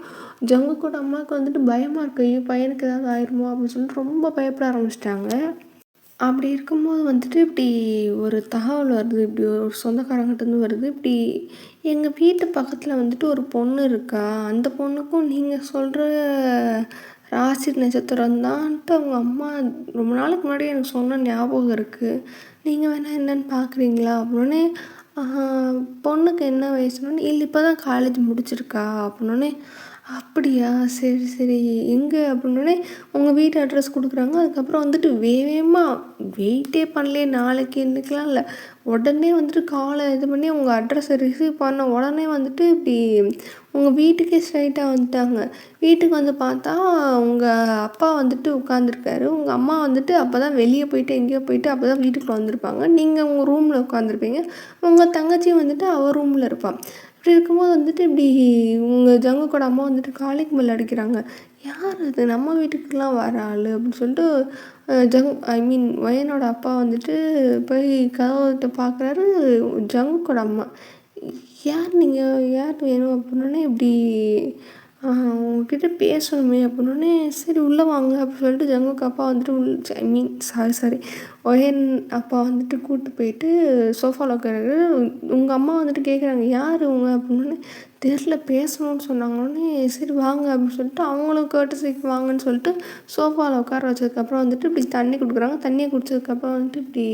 ஜங்குக்கோட அம்மாவுக்கு வந்துட்டு பயமாக இருக்கு. ஐயோ பையனுக்கு ஏதாவது ஆயிருமோ அப்படின்னு சொல்லிட்டு ரொம்ப பயப்பட ஆரம்பிச்சிட்டாங்க. அப்படி இருக்கும்போது வந்துட்டு இப்படி ஒரு தகவல் வருது. இப்படி ஒரு சொந்தக்காரங்கிட்டேருந்து வருது. இப்படி எங்கள் வீட்டு பக்கத்தில் வந்துட்டு ஒரு பொண்ணு இருக்கா. அந்த பொண்ணுக்கும் நீங்கள் சொல்கிற ராசி நட்சத்திரம் தான்ட்டு அவங்க அம்மா ரொம்ப நாளுக்கு முன்னாடி எனக்கு சொன்ன ஞாபகம் இருக்குது. நீங்கள் வேணால் என்னென்னு பார்க்குறீங்களா அப்படின்னே. பொண்ணுக்கு என்ன வயசுன்னு இல்லை இப்போ தான் காலேஜ் முடிச்சிருக்கா அப்படின்னே. அப்படியா சரி சரி எங்கே அப்படின்னோடனே உங்கள் வீட்டு அட்ரஸ் கொடுக்குறாங்க. அதுக்கப்புறம் வந்துட்டு வேகமாக வெயிட்டே பண்ணலையே நாளைக்கு இன்றைக்கெலாம் இல்லை, உடனே வந்துட்டு காலை இது பண்ணி உங்கள் அட்ரஸை ரிசீவ் பண்ண உடனே வந்துட்டு இப்படி உங்கள் வீட்டுக்கே ஸ்ட்ரைட்டாக வந்துட்டாங்க. வீட்டுக்கு வந்து பார்த்தா உங்கள் அப்பா வந்துட்டு உட்காந்துருக்காரு. உங்கள் அம்மா வந்துட்டு அப்போ தான் வெளியே போயிட்டு எங்கேயோ போயிட்டு அப்போ தான் வீட்டுக்குள்ளே வந்திருப்பாங்க. நீங்கள் உங்கள் ரூமில் உட்காந்துருப்பீங்க. உங்கள் தங்கச்சி வந்துட்டு அவள் ரூமில் இருப்பாள். இப்படி இருக்கும்போது வந்துட்டு இப்படி உங்கள் ஜங்குக்கோட அம்மா வந்துட்டு காலிங் பெல் அடிக்கிறாங்க. யார் அது நம்ம வீட்டுக்கெலாம் வர ஆள் அப்படின்னு சொல்லிட்டு வயனோட அப்பா வந்துட்டு போய் கதவுகிட்ட பார்க்குறாரு. ஜங்குக்கோட அம்மா யார் நீங்கள் யார் வேணும் அப்படின்னோடனே இப்படி உங்ககிட்ட பேசணுமே அப்படின்னோடனே சரி உள்ளே வாங்க அப்படின்னு சொல்லிட்டு ஜங்குக்கு அப்பா வந்துட்டு சாரி ஒயன் அப்பா வந்துட்டு கூப்பிட்டு போயிட்டு சோஃபாவில் உட்காரு. உங்கள் அம்மா வந்துட்டு கேட்குறாங்க யார் இவங்க அப்படின்னோடனே தெரில பேசணும்னு சொன்னாங்கன்னே சரி வாங்க அப்படின்னு சொல்லிட்டு அவங்களும் கேட்டு வாங்கன்னு சொல்லிட்டு சோஃபாவில் உட்கார வச்சதுக்கப்புறம் வந்துட்டு இப்படி தண்ணி கொடுக்குறாங்க. தண்ணியை குடித்ததுக்கப்புறம் வந்துட்டு இப்படி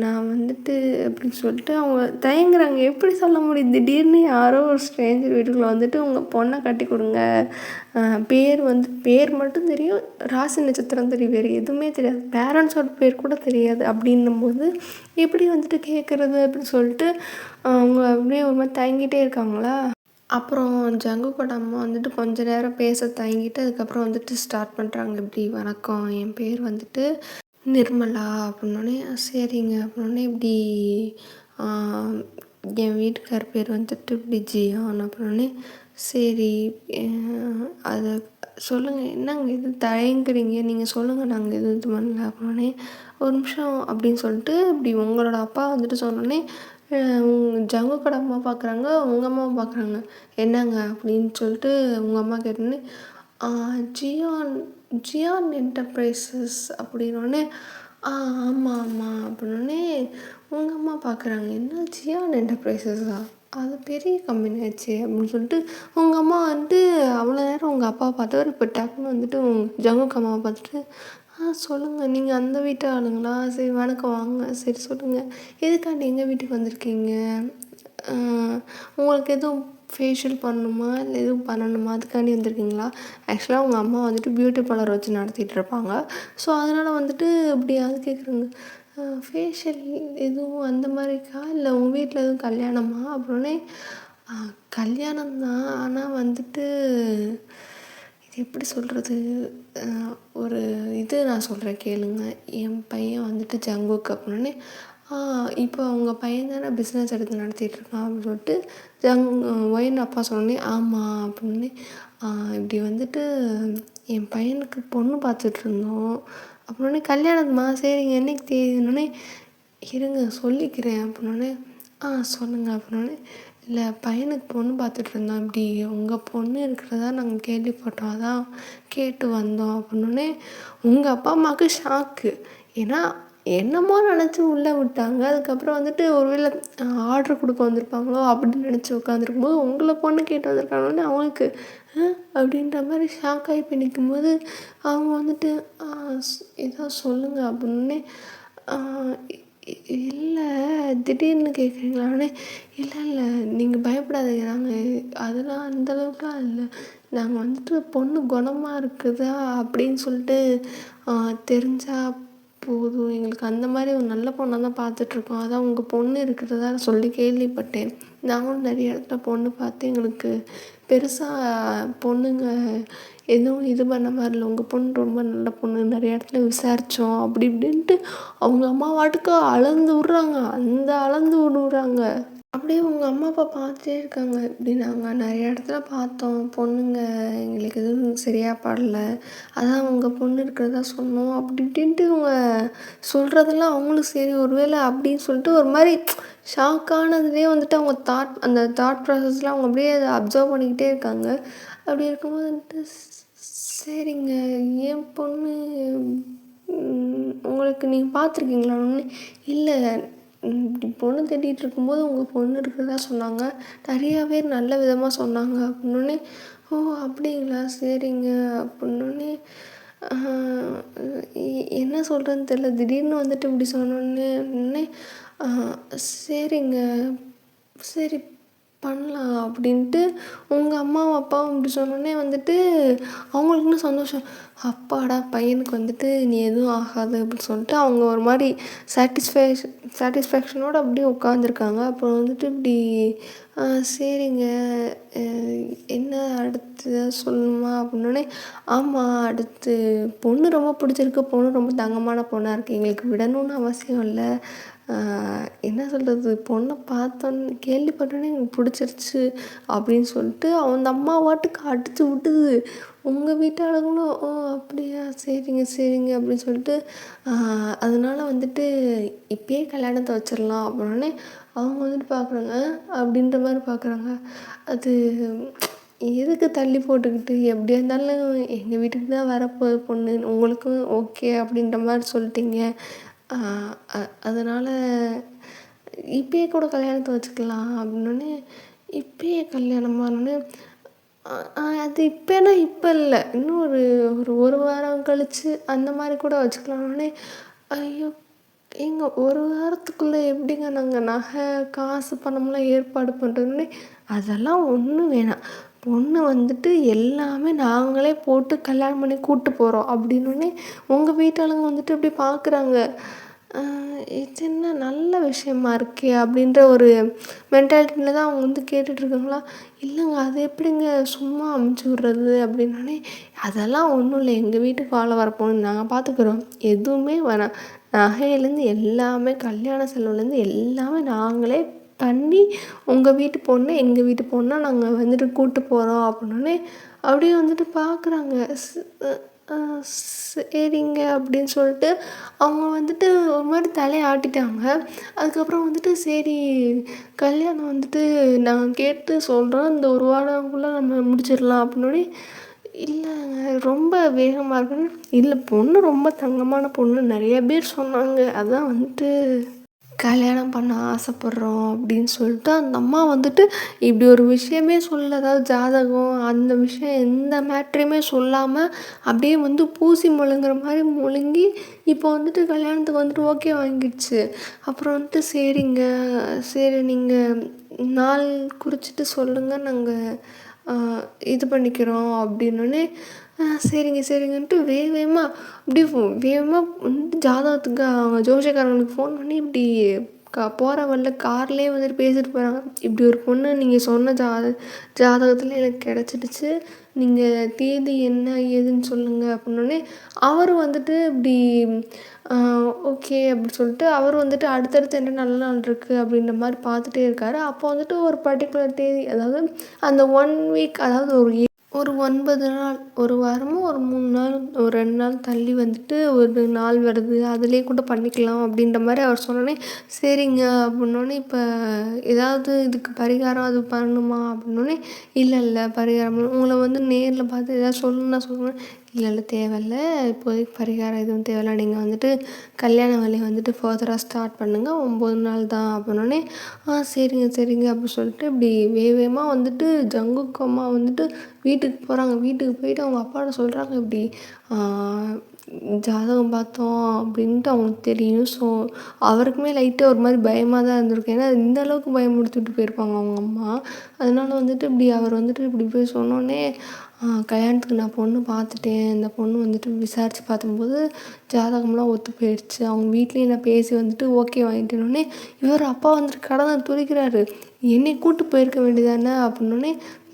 நான் வந்துட்டு அப்படின்னு சொல்லிட்டு அவங்க தயங்குறாங்க. எப்படி சொல்ல முடியும்? திடீர்னு யாரோ ஒரு ஸ்ட்ரேஞ்சர் வீட்டுக்குள்ளே வந்துட்டு உங்கள் பொண்ணை கட்டி கொடுங்க, பேர் மட்டும் தெரியும், ராசி நட்சத்திரம் தெரியும், வேறு எதுவுமே தெரியாது, பேரண்ட்ஸோட பேர் கூட தெரியாது. அப்படின்னும்போது எப்படி வந்துட்டு கேட்குறது அப்படின்னு சொல்லிட்டு அவங்க அப்படியே ஒரு மாதிரி தயங்கிட்டே இருக்காங்களா. அப்புறம் ஜங்குக்கோட அம்மா வந்துட்டு கொஞ்ச நேரம் பேச தயங்கிட்டு அதுக்கப்புறம் வந்துட்டு ஸ்டார்ட் பண்ணுறாங்க. இப்படி வணக்கம், என் பேர் வந்துட்டு நிர்மலா அப்படின்னோடனே சரிங்க அப்படின்னோடனே இப்படி என் வீட்டுக்கார் பேர் வந்துட்டு இப்படி ஜியான் அப்படின்னோடனே சரி அதை சொல்லுங்கள் என்னங்க இது தயங்குறீங்க, நீங்கள் சொல்லுங்கள் நாங்கள் இது பண்ணல அப்படின்னோடனே ஒரு நிமிஷம் அப்படின்னு சொல்லிட்டு இப்படி உங்களோட அப்பா வந்துட்டு சொன்னோடனே ஜங்குக்கோட அம்மா பார்க்குறாங்க, உங்கள் அம்மாவும் பார்க்குறாங்க. என்னங்க அப்படின்னு சொல்லிட்டு உங்கள் அம்மா கேட்டோன்னே ஜியான் ஜியான் என்டர்பிரைசஸ் அப்படின்னோடனே ஆமாம் ஆமாம் அப்படின்னோடனே உங்கள் அம்மா பார்க்குறாங்க. என்ன ஜியான் என்டர்பிரைசஸா, அது பெரிய கம்பெனி ஆச்சு அப்படின்னு சொல்லிட்டு உங்கள் அம்மா வந்துட்டு அவ்வளோ நேரம் உங்கள் அப்பாவை பார்த்தவர் இப்போ டக்குன்னு வந்துட்டு ஜங்குக்கு அம்மாவை பார்த்துட்டு சொல்லுங்கள் நீங்கள் அந்த வீட்டு ஆளுங்களா, சரி வணக்கம் வாங்க, சரி சொல்லுங்கள் எதுக்காண்டி எங்கள் வீட்டுக்கு வந்திருக்கீங்க, உங்களுக்கு எதுவும் ஃபேஷியல் பண்ணணுமா இல்லை எதுவும் பண்ணணுமா அதுக்காண்டி வந்திருக்கீங்களா. ஆக்சுவலாக உங்கள் அம்மா வந்துட்டு பியூட்டி பார்லர் வச்சு நடத்திட்டு இருப்பாங்க. ஸோ அதனால் வந்துட்டு இப்படியாவது கேட்குறாங்க. ஃபேஷியல் எதுவும் அந்த மாதிரிக்கா இல்லை உங்கள் வீட்டில் எதுவும் கல்யாணமா அப்படின்னே. கல்யாணம் தான், ஆனால் வந்துட்டு இது எப்படி சொல்கிறது, ஒரு இது நான் சொல்கிறேன் கேளுங்க. என் பையன் வந்துட்டு ஜங்குக் அப்படின்னே. இப்போ உங்கள் பையன் தானே பிஸ்னஸ் எடுத்து நடத்திட்டுருக்கான் அப்படின்னு சொல்லிட்டு ஒயின் அப்பா சொன்னோடனே ஆமாம் அப்படின்னு. இப்படி வந்துட்டு என் பையனுக்கு பொண்ணு பார்த்துட்ருந்தோம் அப்படின்னே. கல்யாணத்துமா சரிங்க என்னைக்கு தேதினோடனே இருங்க சொல்லிக்கிறேன் அப்படின்னோடனே சொல்லுங்கள் அப்படின்னோடனே. இல்லை பையனுக்கு பொண்ணு பார்த்துட்ருந்தோம், இப்படி உங்கள் பொண்ணு இருக்கிறதா நாங்கள் கேள்விப்பட்டோம், அதான் கேட்டு வந்தோம் அப்படின்னோடனே. உங்கள் அப்பா அம்மாவுக்கு ஷாக்கு. ஏன்னா என்னமோ நினச்சி உள்ளே விட்டாங்க. அதுக்கப்புறம் வந்துட்டு ஒருவேளை ஆர்ட்ரு கொடுக்க வந்திருப்பாங்களோ அப்படின்னு நினச்சி உட்காந்துருக்கும்போது உங்களை பொண்ணு கேட்டு வந்திருக்காங்கன்னு அவங்களுக்கு அப்படின்ற மாதிரி ஷாக் ஆகி போய் நிற்கும்போது அவங்க வந்துட்டு ஏதோ சொல்லுங்கள் அப்படின்னே. இல்லை திடீர்னு கேட்குறீங்களானே. இல்லை இல்லை நீங்கள் பயப்படாதீங்க, நாங்கள் அதெல்லாம் அந்தளவுக்குலாம் இல்லை, நாங்கள் வந்துட்டு பொண்ணு குணமாக இருக்குதா அப்படின்னு சொல்லிட்டு தெரிஞ்சால் போதும் எங்களுக்கு, அந்த மாதிரி ஒரு நல்ல பொண்ணை தான் பார்த்துட்ருக்கோம், அதான் உங்கள் பொண்ணு இருக்கிறதா சொல்லி கேள்விப்பட்டேன், நாங்களும் நிறைய இடத்துல பொண்ணு பார்த்து எங்களுக்கு பெருசாக பொண்ணுங்க எதுவும் இது பண்ண மாதிரி இல்லை, உங்கள் பொண்ணு ரொம்ப நல்ல பொண்ணு, நிறைய இடத்துல விசாரித்தோம் அப்படி இப்படின்ட்டு அவங்க அம்மா பாட்டுக்கு அளந்து விட்றாங்க, அந்த அளந்து விடுறாங்க. அப்படியே உங்கள் அம்மா அப்பா பார்த்துட்டே இருக்காங்க. இப்படி நாங்கள் நிறைய இடத்துல பார்த்தோம், பொண்ணுங்க எங்களுக்கு எதுவும் சரியாக படல, அதான் உங்கள் பொண்ணு இருக்கிறதா சொன்னோம் அப்படி இப்படின்ட்டு இவங்க சொல்கிறதெல்லாம் அவங்களும் சரி ஒருவேளை அப்படின்னு சொல்லிட்டு ஒரு மாதிரி ஷாக்கானதுலேயே வந்துட்டு அவங்க அந்த தாட் ப்ராசஸ்லாம் அவங்க அப்படியே அதை அப்சர்வ் பண்ணிக்கிட்டே இருக்காங்க. அப்படி இருக்கும்போது வந்துட்டு சரிங்க, என் பொண்ணு உங்களுக்கு நீங்கள் பார்த்துருக்கீங்களான்னு. இல்லை, இப்படி பொண்ணு தேடிட்டு இருக்கும்போது உங்கள் பொண்ணு இருக்கிறதா சொன்னாங்க, நிறையா பேர் நல்ல விதமாக சொன்னாங்க அப்படின்னோடனே, ஓ அப்படிங்களா சரிங்க அப்படின்னோடனே என்ன சொல்கிறேன்னு தெரில, திடீர்னு வந்துட்டு இப்படி சொன்னோடனே சரிங்க சரி பண்ணலாம் அப்படின்ட்டு உங்கள் அம்மாவும் அப்பாவும் இப்படி சொன்னோடனே வந்துட்டு அவங்களுக்கு இன்னும் சந்தோஷம், அப்பாடா பையனுக்கு வந்துட்டு நீ எதுவும் ஆகாது அப்படின்னு சொல்லிட்டு அவங்க ஒரு மாதிரி சாட்டிஸ்ஃபேக்ஷனோடு அப்படியே உட்காந்துருக்காங்க. அப்புறம் வந்துட்டு இப்படி சரிங்க என்ன அடுத்து சொல்லணுமா அப்படின்னோடனே, ஆமாம் அடுத்து பொண்ணு ரொம்ப பிடிச்சிருக்கு, பொண்ணு ரொம்ப தங்கமான பொண்ணாக இருக்குது, எங்களுக்கு விடணும்னு அவசியம் இல்லை, என்ன சொல்கிறது, பொண்ணை பார்த்தோன்னு கேள்விப்பட்டோன்னே எனக்கு பிடிச்சிருச்சு அப்படின்னு சொல்லிட்டு அந்த அம்மா வாட்டுக்கு அடித்து விட்டுது. உங்கள் வீட்டாளுங்களும் ஓ அப்படியா சரிங்க சரிங்க அப்படின்னு சொல்லிட்டு அதனால வந்துட்டு இப்பயே கல்யாணத்தை வச்சிடலாம் அப்படின்னோடனே அவங்க வந்துட்டு பார்க்குறாங்க அப்படின்ற மாதிரி பார்க்குறாங்க. அது எதுக்கு தள்ளி போட்டுக்கிட்டு, எப்படியா இருந்தாலும் எங்கள் வீட்டுக்கு தான் வரப்போகுது பொண்ணு, உங்களுக்கும் ஓகே அப்படின்ற மாதிரி சொல்லிட்டீங்க, அதனால் இப்பயே கூட கல்யாணத்தை வச்சுக்கலாம் அப்படின்னோடனே, இப்பயே கல்யாணமானோடனே அது இப்போனா இப்போ இல்லை, இன்னும் ஒரு வாரம் கழித்து அந்த மாதிரி கூட வச்சுக்கலான்னே. ஐயோ ஏங்க, ஒரு வாரத்துக்குள்ளே எப்படிங்க நாங்கள் நகை காசு பணம்லாம் ஏற்பாடு பண்ணுறதுன்னே, அதெல்லாம் ஒன்றும் வேணாம், பொண்ணு வந்துட்டு எல்லாமே நாங்களே போட்டு கல்யாணம் பண்ணி கூப்பிட்டு போகிறோம் அப்படின்னோடனே உங்கள் வீட்டாளுங்க வந்துட்டு இப்படி பார்க்குறாங்க. இது என்ன நல்ல விஷயமா இருக்கே அப்படின்ற ஒரு மென்டாலிட்டியில் தான் அவங்க வந்து கேட்டுட்ருக்காங்களா. இல்லைங்க, அது எப்படிங்க சும்மா அமுச்சு விட்றது அப்படின்னோடனே, அதெல்லாம் ஒன்றும் இல்லை, எங்கள் வீட்டுக்கு வாழ வரப்போன்னு நாங்கள் பார்த்துக்குறோம், எதுவுமே வேணாம், நகையிலேருந்து எல்லாமே கல்யாண செலவுலேருந்து எல்லாமே நாங்களே பண்ணி உங்கள் வீட்டு பொண்ணு எங்கள் வீட்டு பொண்ணாக நாங்கள் வந்துட்டு கூப்பிட்டு போகிறோம் அப்படின்னோடனே அப்படியே வந்துட்டு பார்க்குறாங்க. சரிங்க அப்படின்னு சொல்லிட்டு அவங்க வந்துட்டு ஒரு மாதிரி தலையை ஆட்டிட்டாங்க. அதுக்கப்புறம் வந்துட்டு சரி கல்யாணம் வந்துட்டு நாங்கள் கேட்டு சொல்கிறோம், இந்த ஒரு வாரம்குள்ளே நம்ம முடிச்சிடலாம் அப்படின்னோடனே, இல்லைங்க ரொம்ப வேகமாக இருக்குன்னு, இல்லை பொண்ணு ரொம்ப தங்கமான பொண்ணு நிறைய பேர் சொன்னாங்க, அதான் வந்துட்டு கல்யாணம் பண்ண ஆசைப்பட்றோம் அப்படின்னு சொல்லிட்டு அந்த அம்மா வந்துட்டு இப்படி ஒரு விஷயமே சொல்லல, அதாவது ஜாதகம் அந்த விஷயம் எந்த மேட்ரையுமே சொல்லாமல் அப்படியே வந்து பூசி முழுங்குற மாதிரி முழுங்கி இப்போ வந்துட்டு கல்யாணத்துக்கு வந்துட்டு ஓகே வாங்கிடுச்சு. அப்புறம் வந்துட்டு சரிங்க சரி நீங்கள் நாள் குறிச்சிட்டு சொல்லுங்கள், நாங்கள் இது பண்ணிக்கிறோம் அப்படின்னோடனே சரிங்க சரிங்கன்ட்டு வேகமாக அப்படியே வேகமாக வந்துட்டு ஜாதகத்துக்கு அவங்க ஜோசியக்காரங்களுக்கு ஃபோன் பண்ணி இப்படி போகிற வழில கார்லேயே வந்துட்டு பேசிட்டு போகிறாங்க. இப்படி ஒரு பொண்ணு நீங்கள் சொன்ன ஜாதகத்தில் எனக்கு கிடச்சிடுச்சு, நீங்கள் தேதி என்ன ஏதுன்னு சொல்லுங்கள் அப்படின்னோடனே அவர் வந்துட்டு இப்படி ஓகே அப்படி சொல்லிட்டு அவர் வந்துட்டு அடுத்தடுத்து என்ன நல்ல நாள் இருக்குது அப்படின்ற மாதிரி பார்த்துட்டே இருக்கார். அப்போ வந்துட்டு ஒரு பர்டிகுலர் தேதி, அதாவது அந்த 1 வீக், அதாவது ஒரு 9 நாள், ஒரு வாரமும் ஒரு 3 நாள் ஒரு 2 நாள் தள்ளி வந்துட்டு ஒரு நாள் வருது, அதிலே கூட பண்ணிக்கலாம் அப்படின்ற மாதிரி அவர் சொன்னோடனே சரிங்க அப்படின்னோடனே, இப்போ ஏதாவது இதுக்கு பரிகாரம் அது பண்ணணுமா அப்படின்னோடனே, இல்லை இல்லை பரிகாரம் உங்களை வந்து நேரில் பார்த்து எதாவது சொல்லணுன்னா சொல்லுங்கள், இல்லை இல்லை தேவையில்ல, இப்போதைக்கு பரிகாரம் எதுவும் தேவையில்ல, நீங்கள் வந்துட்டு கல்யாண வேலையை வந்துட்டு ஃபர்தராக ஸ்டார்ட் பண்ணுங்கள், 9 நாள் தான் அப்படின்னோடனே, சரிங்க சரிங்க அப்படி சொல்லிட்டு இப்படி வேகமாக வந்துட்டு ஜங்குக்கமாக வந்துட்டு வீட்டுக்கு போகிறாங்க. வீட்டுக்கு போயிட்டு அவங்க அப்பாட்ட சொல்கிறாங்க, இப்படி ஜாதகம் பார்த்தோம் அப்படின்ட்டு அவங்களுக்கு தெரியும். ஸோ அவருக்குமே லைட்டாக ஒரு மாதிரி பயமாக தான் இருந்திருக்கும், ஏன்னா இந்த அளவுக்கு பயமுறுத்திட்டு போயிருப்பாங்க அவங்க அம்மா. அதனால வந்துட்டு இப்படி அவர் வந்துட்டு இப்படி போய் சொன்னோடனே, கல்யாணத்துக்கு நான் பொண்ணு பார்த்துட்டேன், இந்த பொண்ணு வந்துட்டு விசாரித்து பார்த்தம்போது ஜாதகம்லாம் ஒத்து போயிடுச்சு, அவங்க வீட்லேயும் நான் பேசி வந்துட்டு ஓகே வாங்கிட்டேனோடனே இவர் அப்பா வந்துட்டு கடனை துடிக்கிறாரு, என்னை கூட்டு போயிருக்க வேண்டியதானே அப்படின்னோடனே,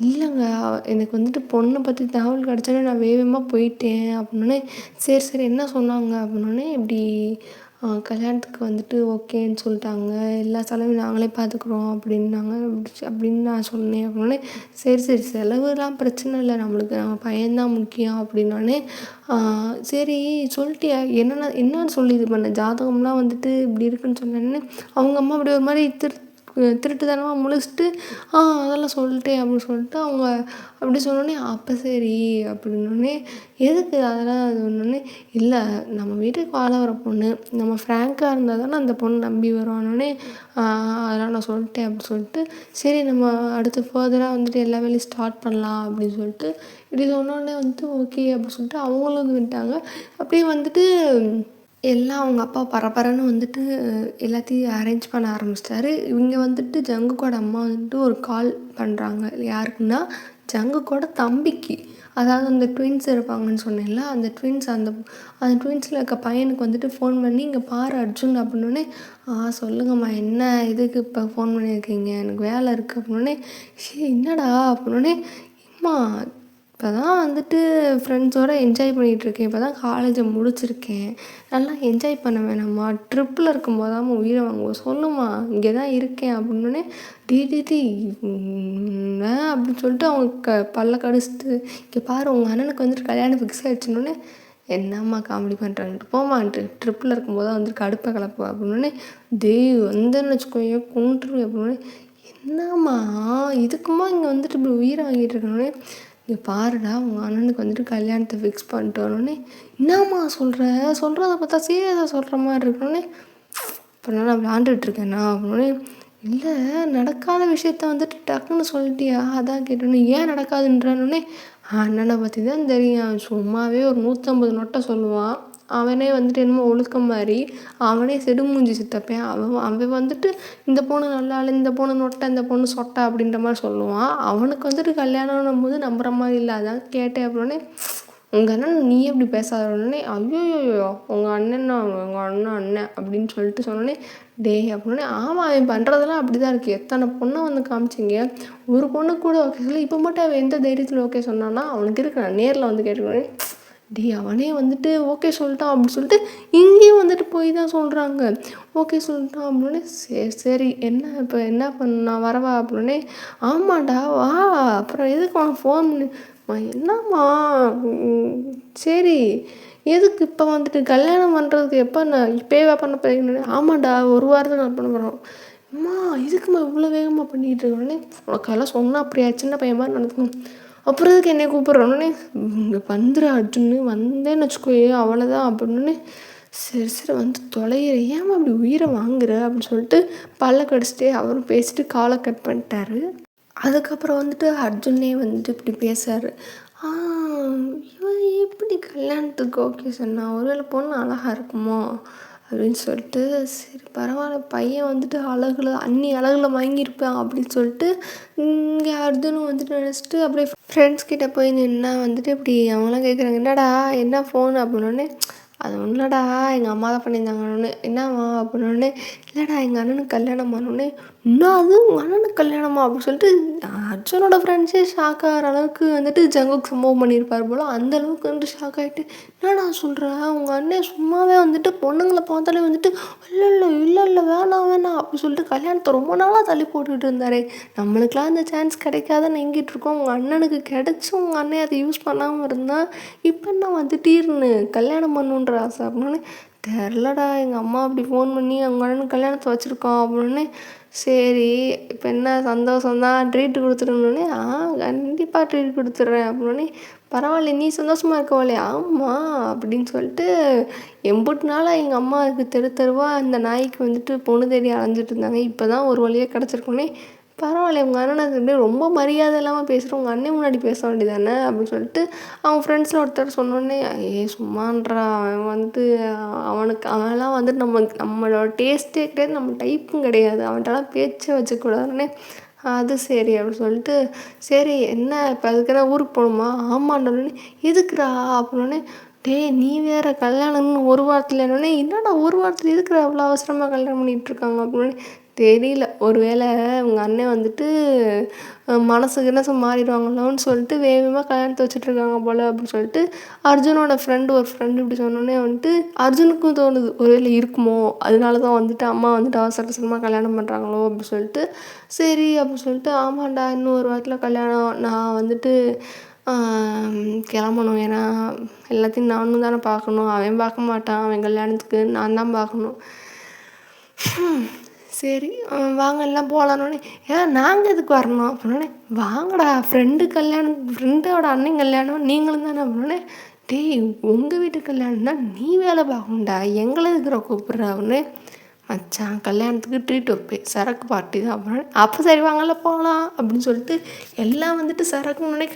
இல்லைங்க எனக்கு வந்துட்டு பொண்ணை பற்றி தகவல் கிடச்சோன்னே நான் வேகமாக போயிட்டேன் அப்படின்னோடனே, சரி சரி என்ன சொன்னாங்க அப்படின்னோடனே, இப்படி கல்யாணத்துக்கு வந்துட்டு ஓகேன்னு சொல்லிட்டாங்க, எல்லா செலவும் நாங்களே பார்த்துக்குறோம் அப்படின்னாங்க அப்படின்னு நான் சொன்னேன் அப்படின்னோடனே, சரி சரி செலவுலாம் பிரச்சனை இல்லை, நம்மளுக்கு நம்ம பையன்தான் முக்கியம் அப்படின்னோடனே, சரி சொல்லிட்டியா என்னன்னு சொல்லி இது பண்ண ஜாதகம்லாம் வந்துட்டு இப்படி இருக்குன்னு சொன்னேன்னு அவங்க அம்மா அப்படி ஒரு மாதிரி திருட்டுத்தனமாக முழிச்சிட்டு அதெல்லாம் சொல்லிட்டேன் அப்படின்னு சொல்லிட்டு அவங்க அப்படி சொன்னோடனே, அப்போ சரி அப்படின்னோடனே, எதுக்கு அதெல்லாம் இது பண்ணோடனே, இல்லை நம்ம வீட்டுக்கு வாழ வர பொண்ணு, நம்ம ஃப்ராங்காக இருந்தால் தானே அந்த பொண்ணு நம்பி வருவானோடனே, அதெல்லாம் நான் சொல்லிட்டேன் அப்படின்னு சொல்லிட்டு, சரி நம்ம அடுத்து ஃபர்தராக வந்துட்டு எல்லா வேலையும் ஸ்டார்ட் பண்ணலாம் அப்படின்னு சொல்லிட்டு இப்படி சொன்னோடனே வந்துட்டு ஓகே அப்படின்னு சொல்லிட்டு அவங்களும் வந்து விட்டாங்க. அப்படியே வந்துட்டு எல்லாம் அவங்க அப்பா பரபரன்னு வந்துட்டு எல்லாத்தையும் அரேஞ்ச் பண்ண ஆரம்பிச்சிட்டாரு. இவங்க வந்துட்டு ஜங்குக்கோட அம்மா வந்துட்டு ஒரு கால் பண்ணுறாங்க. யாருக்குன்னா ஜங்குக்கோட தம்பிக்கு. அதாவது அந்த ட்வின்ஸ் இருப்பாங்கன்னு சொன்னேன்ல, அந்த ட்வின்ஸில் இருக்க பையனுக்கு வந்துட்டு ஃபோன் பண்ணி, இங்கே பாரு அர்ஜுன் அப்படின்னோடனே, சொல்லுங்கம்மா என்ன இதுக்கு இப்போ ஃபோன் பண்ணியிருக்கீங்க, எனக்கு வேலை இருக்குது அப்படின்னோடனே, என்னடா அப்படின்னோடனே, அம்மா இப்போ தான் வந்துட்டு ஃப்ரெண்ட்ஸோடு என்ஜாய் பண்ணிகிட்ருக்கேன், இப்போ தான் காலேஜை முடிச்சிருக்கேன், நல்லா என்ஜாய் பண்ண வேணாம்மா, ட்ரிப்பில் இருக்கும்போது தான் உயிரை வாங்குவோம், சொல்லுமா இங்கே தான் இருக்கேன் அப்படின்னோடனே, டி அப்படின்னு சொல்லிட்டு அவங்க பல்ல கடிச்சிட்டு, இங்கே பாரு உங்கள் அண்ணனுக்கு வந்துட்டு கல்யாணம் ஃபிக்ஸ் ஆகிடுச்சுன்னொடனே, என்னம்மா காமெடி பண்ணுறான்ட்டு போமான்ட்டு ட்ரிப்பில் இருக்கும்போது தான் வந்துட்டு கடுப்பை கலப்பு அப்படின்னோடனே, வந்தேன்னு வச்சுக்கோங்க கொண்டுருவேன் அப்படின்னோடனே, என்னம்மா இதுக்குமா இங்கே வந்துட்டு இப்படி உயிரை வாங்கிட்டு இருக்கணுன்னே, இங்கே பாருடா உங்கள் அண்ணனுக்கு வந்துட்டு கல்யாணத்தை ஃபிக்ஸ் பண்ணிட்டு வரணுன்னே, என்னம்மா சொல்கிறத பார்த்தா சீரியஸாக சொல்கிற மாதிரி இருக்கணுன்னே, இப்போ நான் விளாண்டுட்ருக்கேண்ணா அப்படின்னே, இல்லை நடக்காத விஷயத்த வந்துட்டு டக்குன்னு சொல்லிட்டியா, அதான் கேட்டோன்னே, ஏன் நடக்காதுன்றனே, அண்ணனை பற்றி தான் தெரியும், சும்மாவே ஒரு 150 நொட்டை சொல்லுவான், அவனே வந்துட்டு என்னமோ ஒழுக்கம் மாதிரி, அவனே செடுமூஞ்சி சித்தப்பேன், அவன் வந்துட்டு இந்த பொண்ணு நல்லா இல்லை, இந்த பொண்ணு நொட்டை, இந்த பொண்ணு சொட்டை அப்படின்ற மாதிரி சொல்லுவான். அவனுக்கு வந்துட்டு கல்யாணம் போது நம்புற மாதிரி இல்லை, அதான் கேட்டேன் அப்படின்னே, உங்கள் அண்ணன் நீ எப்படி பேசாதோடனே, ஐயோயோயோ உங்கள் அண்ணன் அப்படின்னு சொல்லிட்டு சொன்னோடனே, அப்படின்னே, ஆமாம் அவன் பண்ணுறதெல்லாம் அப்படி தான் இருக்குது, எத்தனை பொண்ணை வந்து காமிச்சிங்க, ஒரு பொண்ணு கூட ஓகே சொல்லி, இப்போ மட்டும் அவன் எந்த தைரியத்தில் ஓகே சொன்னான்னா அவனுக்கு இருக்கு, நான் நேரில் வந்து கேட்டுக்கோனே, அவனே வந்துட்டு ஓகே சொல்லிட்டான் அப்படின்னு சொல்லிட்டு இங்கேயும் வந்துட்டு போய் தான் சொல்கிறாங்க, ஓகே சொல்லிட்டான் அப்படின்னே, சரி சரி இப்போ என்ன பண்ண வரவா அப்படின்னே, ஆமாண்டா வா, அப்புறம் எதுக்கு அவன் ஃபோன் பண்ணி, என்னம்மா சரி எதுக்கு இப்போ வந்துட்டு கல்யாணம் பண்ணுறதுக்கு எப்போ நான் இப்போவே பண்ண போகிறீங்கன்னு, ஆமாண்டா ஒரு வாரத்தில் நான் பண்ண போகிறோம், அம்மா இதுக்குமா இவ்வளோ வேகமாக பண்ணிகிட்டு இருக்கோன்னே, உனக்கெல்லாம் சொன்னால் அப்படியா சின்ன பையன் மாதிரி நடக்கும், அப்புறம் எதுக்கு என்னை கூப்பிட்றோன்னே, இங்கே வந்துரு அர்ஜுன்னு வந்தேன்னு வச்சுக்கோயே அவ்வளோதான் அப்படின்னு, சரி சரி வந்து தொலைகிற ஏமா அப்படி உயிரை வாங்குற அப்படின்னு சொல்லிட்டு பல்ல கடிச்சிட்டே அவரும் பேசிட்டு காலை கட் பண்ணிட்டாரு. அதுக்கப்புறம் வந்துட்டு அர்ஜுனே வந்துட்டு இப்படி பேசுறாரு, இவன் எப்படி கல்யாணத்துக்கு ஓகே சொன்னா, ஒருவேளை பொண்ணு அழகாக இருக்குமோ அப்படின்னு சொல்லிட்டு, சரி பரவாயில்ல பையன் வந்துட்டு அண்ணி அழகில் வாங்கியிருப்பான் அப்படின்னு சொல்லிட்டு இங்கே அர்ஜுனும் வந்துட்டு நினச்சிட்டு அப்படியே ஃப்ரெண்ட்ஸ் கிட்டே போய் நின்னா வந்துட்டு இப்படி அவங்களாம் கேட்குறாங்க, என்னடா என்ன ஃபோன் அப்படின்னோடனே, அது ஒன்றும் இல்லைடா எங்கள் அம்மா தான் பண்ணியிருந்தாங்கன்னு, என்னம்மா அப்படின்னோடனே, இல்லைடா எங்கள் அண்ணனுக்கு கல்யாணம் பண்ணோடனே, இன்னும் அது உங்கள் அண்ணனுக்கு கல்யாணமா அப்படின்னு சொல்லிட்டு அர்ஜுனோட ஃப்ரெண்ட்ஸே ஷாக் ஆகிற அளவுக்கு வந்துட்டு ஜங்குக்கு சம்பவம் பண்ணியிருப்பார் போல், அந்த அளவுக்கு வந்துட்டு ஷாக் ஆகிட்டு, என்னடா சொல்கிற உங்கள் அண்ணன் சும்மாவே வந்துட்டு பொண்ணுங்களை பார்த்தாலே வந்துட்டு இல்லை வேணாம் அப்படி சொல்லிட்டு கல்யாணத்தை ரொம்ப நாளாக தள்ளி போட்டுக்கிட்டு இருந்தாரே, நம்மளுக்கெலாம் அந்த சான்ஸ் கிடைக்காதுன்னு எங்கிட்டு இருக்கோம், உங்கள் அண்ணனுக்கு கிடச்சி உங்கள் அண்ணன் அதை யூஸ் பண்ணாமல் இருந்தால் இப்போ என்ன வந்துட்டீர்னு கல்யாணம் பண்ணுன்ற ஆசை அப்படின்னு, தெரிலடா எங்கள் அம்மா அப்படி ஃபோன் பண்ணி அவங்க அண்ணனுக்கு கல்யாணத்தை வச்சுருக்கோம் அப்படின்னு, சரி இப்போ என்ன சந்தோஷம்தான் ட்ரீட்டு கொடுத்துருந்தோடனே, கண்டிப்பாக ட்ரீட் கொடுத்துட்றேன் அப்படின்னே, பரவாயில்ல நீ சந்தோஷமாக இருக்கவாளே, ஆமாம் அப்படின்னு சொல்லிட்டு எம்புட்டு நாளாக எங்கள் அம்மாவுக்கு தெருவாக அந்த நாய்க்கு வந்துட்டு பொண்ணு தேடி அலைஞ்சிட்டு இருந்தாங்க, இப்போ தான் ஒரு வழியாக கிடச்சிருக்கோன்னே, பரவாயில்ல உங்கள் அண்ணனுக்கு ரொம்ப மரியாதை இல்லாமல் பேசுகிறோம், உங்கள் அண்ணன் முன்னாடி பேச வேண்டியதானே அப்படின்னு சொல்லிட்டு அவங்க ஃப்ரெண்ட்ஸில் ஒருத்தர் சொன்னோடனே, சும்மான்றா அவன் வந்துட்டு அவன்லாம் வந்துட்டு நம்மளோட டேஸ்ட்டே கிடையாது, நம்ம டைப்பும் கிடையாது, அவன்கிட்டலாம் பேச்சே வச்சுக்கூடாதுன்னே, அது சரி அப்படின்னு சொல்லிட்டு, சரி என்ன இப்போ அதுக்குன்னா ஊருக்கு போகணுமா, ஆமாண்டோடனே, எதுக்குடா அப்படின்னோடனே, நீ வேறு கல்யாணம்னு ஒரு வாரத்தில் என்னன்னே, என்னடா ஒரு வாரத்தில் எதுக்குடா அவ்வளோ அவசரமாக கல்யாணம் பண்ணிகிட்ருக்காங்க அப்படின்னு, தெரியல. ஒரு வேளை உங்க அண்ணன் வந்துட்டு மனசு கினசு மாறிடுவாங்களோன்னு சொல்லிட்டு வேகமாக கல்யாணத்தை வச்சுட்ருக்காங்க போல் அப்படின்னு சொல்லிட்டு அர்ஜுனோட ஒரு ஃப்ரெண்டு இப்படி சொன்னோன்னே வந்துட்டு அர்ஜுனுக்கும் தோணுது ஒரு வேளை இருக்குமோ, அதனால தான் வந்துட்டு அம்மா வந்துட்டு அவசர அவசரமாக கல்யாணம் பண்ணுறாங்களோ அப்படின்னு சொல்லிட்டு சரி அப்படின்னு சொல்லிட்டு ஆமாண்டா இன்னும் ஒரு வாரத்தில் கல்யாணம், நான் வந்துட்டு கிளம்பணும். ஏன்னா எல்லாத்தையும் நானும் தானே பார்க்கணும், அவன் பார்க்க மாட்டான், அவன் கல்யாணத்துக்கு நான் தான் பார்க்கணும். சரி வாங்க எல்லாம் போகலான்னொடனே ஏன் நாங்கள் எதுக்கு வரணும் அப்படின்னோடனே வாங்கடா ஃப்ரெண்டோட அண்ணன் கல்யாணம் நீங்களும் தானே அப்படின்னோடனே டேய் உங்கள் வீட்டு கல்யாணம்னா நீ வேலை பார்க்கணும்டா, எங்களை இருக்கிற கூப்பிட்ற அப்படின்னு. மச்சான் கல்யாணத்துக்கு ட்ரீட் வைப்பேன், சரக்கு பார்ட்டி தான் அப்படின்னு. அப்போ சரி வாங்கல போகலாம் அப்படின்னு சொல்லிட்டு எல்லாம் வந்துட்டு சரக்கு முன்னாடி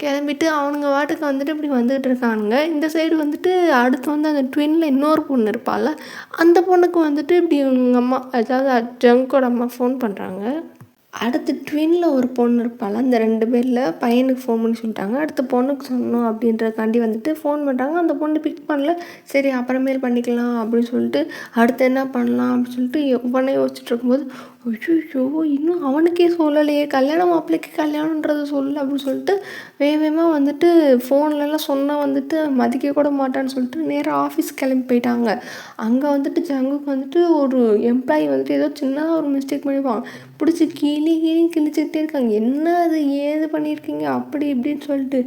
கிளம்பிட்டு அவனுங்க வாட்டுக்கு வந்துட்டு இப்படி வந்துகிட்டு இருக்கானுங்க. இந்த சைடு வந்துட்டு அடுத்து வந்து அந்த ட்வின்னில் இன்னொரு பொண்ணு இருப்பாள், அந்த பொண்ணுக்கு வந்துட்டு இப்படி இவங்க அம்மா அதாவது ஜங்கோட அம்மா ஃபோன் பண்ணுறாங்க. அடுத்து ட்வின்னில் ஒரு பொண்ணு இருப்பாள், அந்த 2 பேரில் பையனுக்கு ஃபோன் பண்ணி சொல்லிட்டாங்க. அடுத்த பொண்ணுக்கு சொன்னோம் அப்படின்றதுக்காண்டி வந்துட்டு ஃபோன் பண்ணுறாங்க. அந்த பொண்ணு பிக் பண்ணல. சரி அப்புறமேல் பண்ணிக்கலாம் அப்படின்னு சொல்லிட்டு அடுத்து என்ன பண்ணலாம் அப்படின்னு சொல்லிட்டு உடனே யோசிச்சுட்டு இருக்கும்போது ஐயோ இன்னும் அவனுக்கே சொல்லலையே, கல்யாண மாப்பிள்ளைக்கு கல்யாணன்றதை சொல்லலை அப்படின்னு சொல்லிட்டு வேகமாக வந்துட்டு ஃபோன்லலாம் சொன்னால் வந்துட்டு மதிக்க கூட மாட்டான்னு சொல்லிட்டு நேராக ஆஃபீஸ் கிளம்பி போயிட்டாங்க. அங்கே வந்துட்டு ஜங்குக்கு வந்துட்டு ஒரு எம்ப்ளாயி வந்துட்டு ஏதோ சின்னதாக ஒரு மிஸ்டேக் பண்ணிப்பாங்க, பிடிச்சி கிழிச்சிக்கிட்டே இருக்காங்க. என்ன அது ஏது பண்ணியிருக்கீங்க அப்படி இப்படின்னு சொல்லிட்டு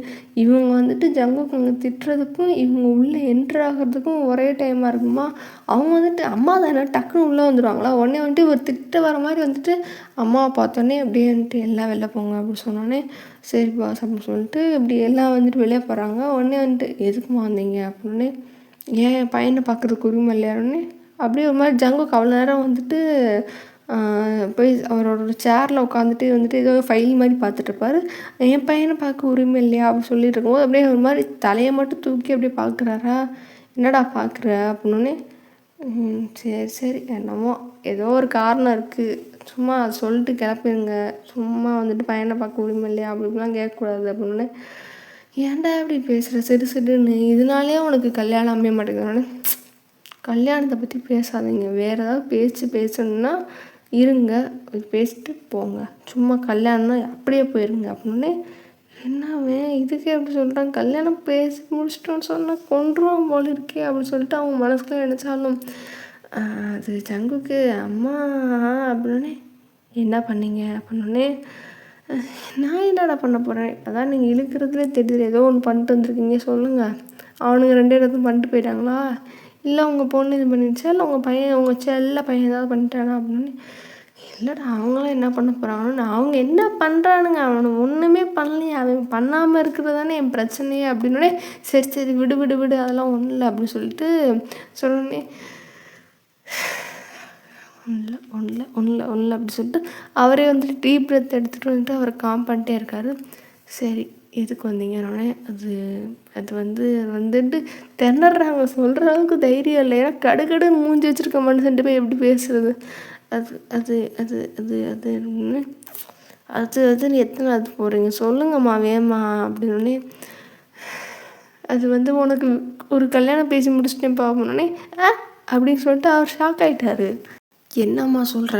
இவங்க வந்துட்டு ஜங்குக்கு அங்கே திட்டுறதுக்கும் இவங்க உள்ளே என்ட்ரு ஆகிறதுக்கும் ஒரே டைமாக இருக்குமா. அவங்க வந்துட்டு அம்மா தானே டக்குன்னு உள்ளே வந்துடுவாங்களா, உடனே வந்துட்டு ஒரு திட்ட வர மாதிரி வந்துட்டு அம்மாவை பார்த்தோன்னே அப்படியே வந்துட்டு எல்லாம் வெளில போங்க அப்படின்னு சொன்னோன்னே சரி பாஸ் அப்படின்னு சொல்லிட்டு இப்படி எல்லாம் வந்துட்டு வெளியே போகிறாங்க. உடனே வந்துட்டு எதுக்குமா வந்தீங்க அப்படின்னே ஏன் பையனை பார்க்குறதுக்கு உரிமை இல்லையாருன்னே அப்படியே ஒரு மாதிரி ஜங்குக்கு அவ்வளோ நேரம் வந்துட்டு போய் அவரோட சேரில் உட்காந்துட்டு வந்துட்டு ஏதோ ஃபைல் மாதிரி பார்த்துட்ருப்பாரு. என் பையனை பார்க்க உரிமை இல்லையா அப்படின்னு சொல்லிட்டு இருக்கும்போது அப்படியே ஒரு மாதிரி தலையை மட்டும் தூக்கி அப்படியே பார்க்குறாரா, என்னடா பார்க்குற அப்படின்னோடனே சரி என்னமோ ஏதோ ஒரு காரணம் இருக்குது, சும்மா சொல்லிட்டு கிளப்பிடுங்க, சும்மா வந்துட்டு பையனை பார்க்க உரிமை இல்லையா அப்படி இப்படிலாம் கேட்கக்கூடாது அப்படின்னே. ஏன்டா இப்படி பேசுகிற சிடுன்னு, இதனாலே உனக்கு கல்யாணம் அமைய மாட்டேங்குது. கல்யாணத்தை பற்றி பேசாதீங்க, வேறு ஏதாவது பேசணுன்னா இருங்க, பேசிட்டு போங்க, சும்மா கல்யாணம்னா அப்படியே போயிருங்க அப்படின்னே. என்னவே இதுக்கே அப்படி சொல்கிறாங்க, கல்யாணம் பேசி முடிச்சிட்டோன்னு சொன்னால் கொன்றுவான் போல இருக்கே அப்படின்னு சொல்லிட்டு அவங்க மனசுக்குள்ள நினச்சாலும் அது ஜங்குக்கு அம்மா அப்படின்னே என்ன பண்ணீங்க அப்படின்னே. நான் என்னடா பண்ண போகிறேன், அதான் நீங்கள் இழுக்கிறதுலே தெரியுது ஏதோ ஒன்று பண்ணிட்டு வந்துருக்கீங்க, சொல்லுங்கள். அவனுங்க 2 பேரும் பண்ணிட்டு போயிட்டாங்களா, இல்லை உங்கள் பொண்ணு இது பண்ணிடுச்சா, இல்லை உங்கள் பையன் உங்கள் செல்ல பையன் ஏதாவது பண்ணிட்டானா அப்படின்னு. இல்லைடா அவங்களாம் என்ன பண்ண போகிறாங்கன்னு, அவங்க என்ன பண்ணுறானுங்க, அவனை ஒன்றுமே பண்ணலையே, அவன் பண்ணாமல் இருக்கிறது தானே என் பிரச்சனையே அப்படின்னோடனே சரி விடு அதெல்லாம் ஒன்றும் இல்லை அப்படின்னு சொல்லிட்டு சொன்னோடனே ஒன்றும் அப்படி சொல்லிட்டு அவரே வந்துட்டு டீப் பிரெத் எடுத்துகிட்டு வந்துட்டு அவரை காம் பண்ணிட்டே இருக்காரு. சரி எதுக்கு வந்தீங்கன்னொடனே அது வந்துட்டு திணறாங்க, சொல்கிற அளவுக்கு தைரியம் இல்லை. ஏன்னா கடுகடுன்னு மூஞ்சி வச்சுருக்க மனுஷன்ட்டு போய் எப்படி பேசுறது, அதுன்னு எத்தனை அது போகிறீங்க சொல்லுங்கம்மா வேமா அப்படின்னோடனே. அது உனக்கு ஒரு கல்யாணம் பேசி முடிச்சுட்டேன் பார்ப்போன்னே அப்படின்னு சொல்லிட்டு அவர் ஷாக் ஆகிட்டாரு. என்னம்மா சொல்கிற,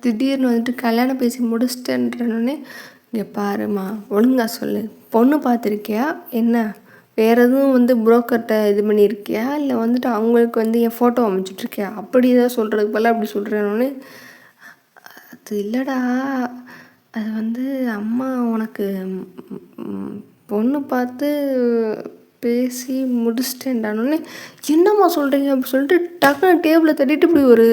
திடீர்னு வந்துட்டு கல்யாணம் பேசி முடிச்சிட்டேன்றனே. இங்கே பாருமா ஒழுங்கா சொல்லு, பொண்ணு பார்த்துருக்கியா என்ன, வேறு எதுவும் புரோக்கர்கிட்ட இது பண்ணியிருக்கியா, இல்லை வந்துட்டு அவங்களுக்கு என் ஃபோட்டோ அமைச்சிட்ருக்கியா, அப்படி தான் சொல்கிறதுக்கு போல் அப்படி சொல்கிறேன்னு. அது இல்லைடா, அது அம்மா உனக்கு பொண்ணு பார்த்து பேசி முடிச்சிட்டேன்டானோடனே என்னம்மா சொல்கிறீங்க அப்படி சொல்லிட்டு டக்குன்னு டேபிளை தட்டிட்டு இப்படி ஒரு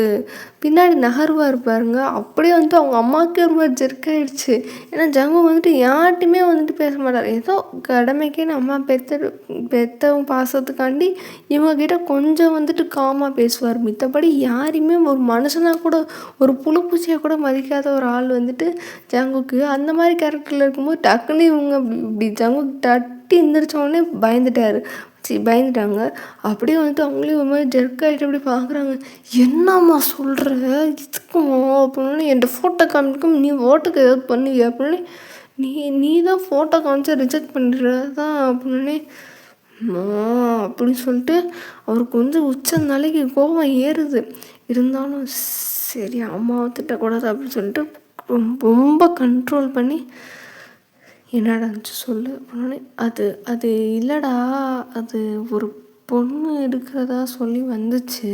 பின்னாடி நகர்வாக இருப்பாருங்க. அப்படியே அவங்க அம்மாவுக்கே ஒரு மாதிரி ஜெர்க்காயிடுச்சு. ஏன்னா ஜங்கு யார்ட்டையுமே பேச மாட்டார், ஏதோ கடமைக்கே அம்மா பெற்றவங்க பாசத்துக்காண்டி இவங்ககிட்ட கொஞ்சம் காமாக பேசுவார். மித்தபடி யாரையுமே ஒரு மனுஷனாக கூட ஒரு புழுப்பூச்சியாக கூட மதிக்காத ஒரு ஆள் ஜங்குக்கு அந்த மாதிரி கேரக்டரில் இருக்கும்போது டக்குன்னு இவங்க இப்படி ஜங்குக்கு தட்டி எந்திரிச்சோடனே பயந்துட்டாங்க. அப்படியே அவங்களே ஒரு மாதிரி ஜெர்க்காகிட்டு அப்படி பார்க்குறாங்க. என்னம்மா சொல்கிற, இதுக்குமா அப்படின்னு என்கிட்ட ஃபோட்டோ காமிக்கும், நீ ஓட்டுக்கு ஏதாவது பண்ணுவியா அப்படின்னு. நீ தான் ஃபோட்டோ காமிச்சா ரிஜெக்ட் பண்ணுறதான் அப்படின்னு அப்படின்னு சொல்லிட்டு அவருக்கு உச்ச நாளைக்கு கோபம் ஏறுது. இருந்தாலும் சரி அம்மாவை திட்டக்கூடாது அப்படின்னு சொல்லிட்டு ரொம்ப கண்ட்ரோல் பண்ணி என்னடா இருந்துச்சு சொல்லு அப்படின்னே, அது அது இல்லைடா, அது ஒரு பொண்ணு எடுக்கிறதா சொல்லி வந்துச்சு.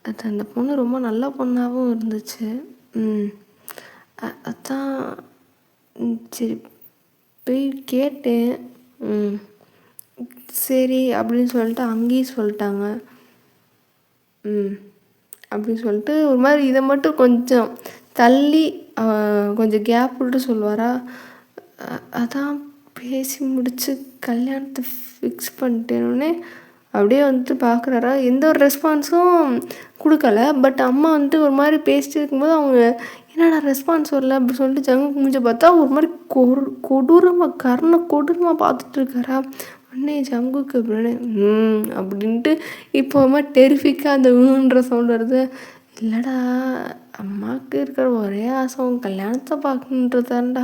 அது அந்த பொண்ணு ரொம்ப நல்ல பொண்ணாகவும் இருந்துச்சு. அதான் சரி போய் கேட்டேன். சரி அப்படின்னு சொல்லிட்டு அங்கேயும் சொல்லிட்டாங்க. அப்படின்னு சொல்லிட்டு ஒரு மாதிரி இதை மட்டும் கொஞ்சம் தள்ளி கொஞ்சம் கேப் விட்டு சொல்லுவாரா. அதான் பேசி முடித்து கல்யாணத்தை ஃபிக்ஸ் பண்ணிட்டேனோடனே அப்படியே வந்துட்டு பார்க்குறாரா. எந்த ஒரு ரெஸ்பான்ஸும் கொடுக்கல. பட் அம்மா வந்துட்டு ஒரு மாதிரி பேசிட்டு இருக்கும்போது அவங்க என்னடா ரெஸ்பான்ஸ் வரல அப்படி சொல்லிட்டு ஜங்குக்கு மூஞ்ச பார்த்தா ஒரு மாதிரி கொடூரமாக கொடூரமாக பார்த்துட்டு இருக்காரா. உடனே ஜங்குக்கு அப்படின்னு அப்படின்ட்டு இப்போ ஒரு மாதிரி டெரிஃபிக்காக அந்த சவுண்ட் வருது. இல்லைடா, அம்மாவுக்கு இருக்கிற ஒரே ஆசை உன் கல்யாணத்தை பார்க்கணுன்றதாண்டா.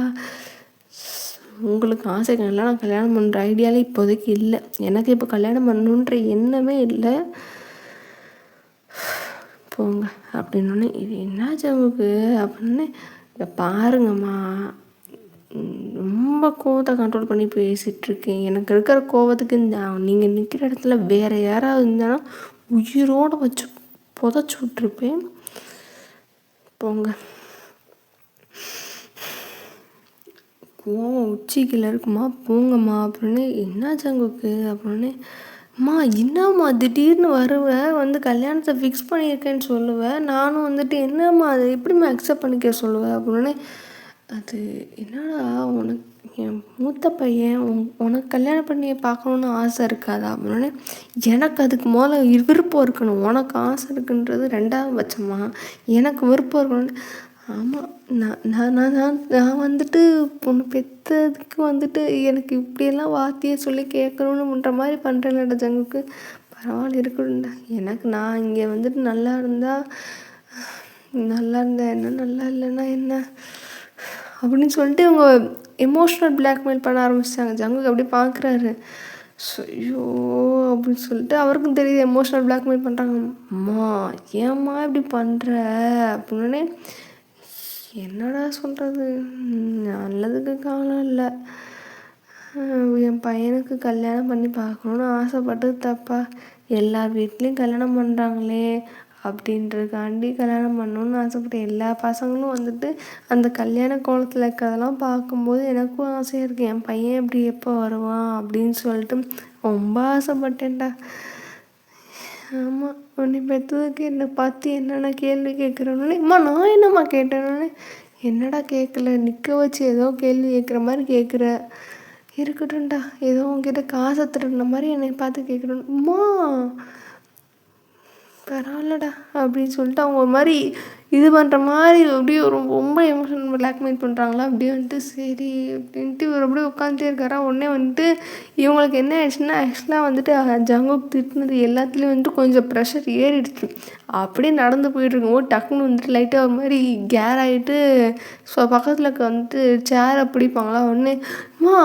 உங்களுக்கு ஆசை நான் கல்யாணம் பண்ணுற ஐடியாலே இப்போதைக்கு இல்லை. எனக்கு இப்போ கல்யாணம் பண்ணணுன்ற எண்ணமே இல்லை. போங்க அப்படின்னோடனே இது என்ன ஜங்குக்கு அப்படின்னு. இதை பாருங்கம்மா, ரொம்ப கோவத்தை கண்ட்ரோல் பண்ணி பேசிகிட்ருக்கேன். எனக்கு இருக்கிற கோவத்துக்கு நீங்கள் நிற்கிற இடத்துல வேறு யாராவது இருந்தாலும் உயிரோடு வச்சு புதைச்சி விட்ருப்பேன். போங்க, கோவம் உச்சிக்கில் இருக்குமா, போங்கம்மா அப்படின்னு. என்ன ஜங்குக்கு அப்படின்னு. அம்மா என்னம்மா திடீர்னு வருவேன், வந்து கல்யாணத்தை ஃபிக்ஸ் பண்ணியிருக்கேன்னு சொல்லுவேன். நானும் வந்துட்டு என்னம்மா அதை எப்படிம்மா அக்செப்ட் பண்ணிக்க சொல்லுவேன் அப்படின்னு. அது என்னடா, உனக்கு என் மூத்த பையன் உனக்கு கல்யாணம் பண்ணி பார்க்கணுன்னு ஆசை இருக்காதா அப்படின்னு. எனக்கு அதுக்கு முதல்ல விருப்பம் இருக்கணும். உனக்கு ஆசை இருக்குன்றது ரெண்டாவது பட்சமா, எனக்கு விருப்பம் இருக்கணும். ஆமாம், நான் வந்துட்டு பொண்ணு பெற்றதுக்கு வந்துட்டு எனக்கு இப்படியெல்லாம் வார்த்தையை சொல்லி கேட்கணுன்ற மாதிரி பண்ணுறேன்லடா ஜங்குக்கு. பரவாயில்ல இருக்கணும்டா. எனக்கு நான் இங்கே வந்துட்டு நல்லா இருந்தால் என்ன, நல்லா இல்லைன்னா என்ன அப்படின்னு சொல்லிட்டு இவங்க எமோஷ்னல் பிளாக்மெயில் பண்ண ஆரம்பிச்சிட்டாங்க. ஜங்குக்கு அப்படியே பார்க்குறாரு. ஐயோ அப்படின்னு சொல்லிட்டு அவருக்கும் தெரியுது எமோஷ்னல் பிளாக்மெயில் பண்ணுறாங்க. அம்மா ஏம்மா இப்படி பண்ணுற அப்படின்னு. என்னடா சொல்கிறது, நல்லதுக்கு காலம் இல்லை. என் பையனுக்கு கல்யாணம் பண்ணி பார்க்கணுன்னு ஆசைப்பட்டது தப்பா? எல்லார் வீட்லேயும் கல்யாணம் பண்ணுறாங்களே அப்படின்றதுக்காண்டி கல்யாணம் பண்ணணுன்னு ஆசைப்பட்டேன். எல்லா பசங்களும் வந்துட்டு அந்த கல்யாண கோலத்தில் இருக்கிறதெல்லாம் பார்க்கும்போது எனக்கும் ஆசையாக இருக்குது. என் பையன் இப்படி எப்போ வருவான் அப்படின்னு சொல்லிட்டு ரொம்ப ஆசைப்பட்டேன்டா. ஆமாம், உன்னை பெற்றதுக்கு என்னை பார்த்து என்னென்ன கேள்வி கேட்குறோன்னே. அம்மா நான் என்னம்மா கேட்டேன்னொன்னே, என்னடா கேட்கல, நிற்க வச்சு ஏதோ கேள்வி கேட்குற மாதிரி கேட்குற. இருக்கட்டும்டா, ஏதோ உங்ககிட்ட காசை திருடின மாதிரி என்னை பார்த்து கேட்குறோம். அம்மா பரவாயில்லடா அப்படின்னு சொல்லிட்டு அவங்க ஒரு மாதிரி இது பண்ணுற மாதிரி அப்படியே ரொம்ப எமோஷனல் பிளாக்மெயில் பண்ணுறாங்களா. அப்படியே வந்துட்டு சரி அப்படின்ட்டு இவர் அப்படியே உட்காந்துட்டே இருக்காரா. உடனே வந்துட்டு இவங்களுக்கு என்ன ஆயிடுச்சுன்னா, ஆக்சுவலாக வந்துட்டு ஜங்குக் திட்டினது எல்லாத்துலேயும் வந்துட்டு கொஞ்சம் ப்ரெஷர் ஏறிடுச்சு. அப்படியே நடந்து போயிட்டுருக்கும்போது டக்குன்னு வந்துட்டு லைட்டாக ஒரு மாதிரி கேர் ஆகிட்டு ஸோ பக்கத்தில் வந்துட்டு சேரை பிடிப்பாங்களா. உடனே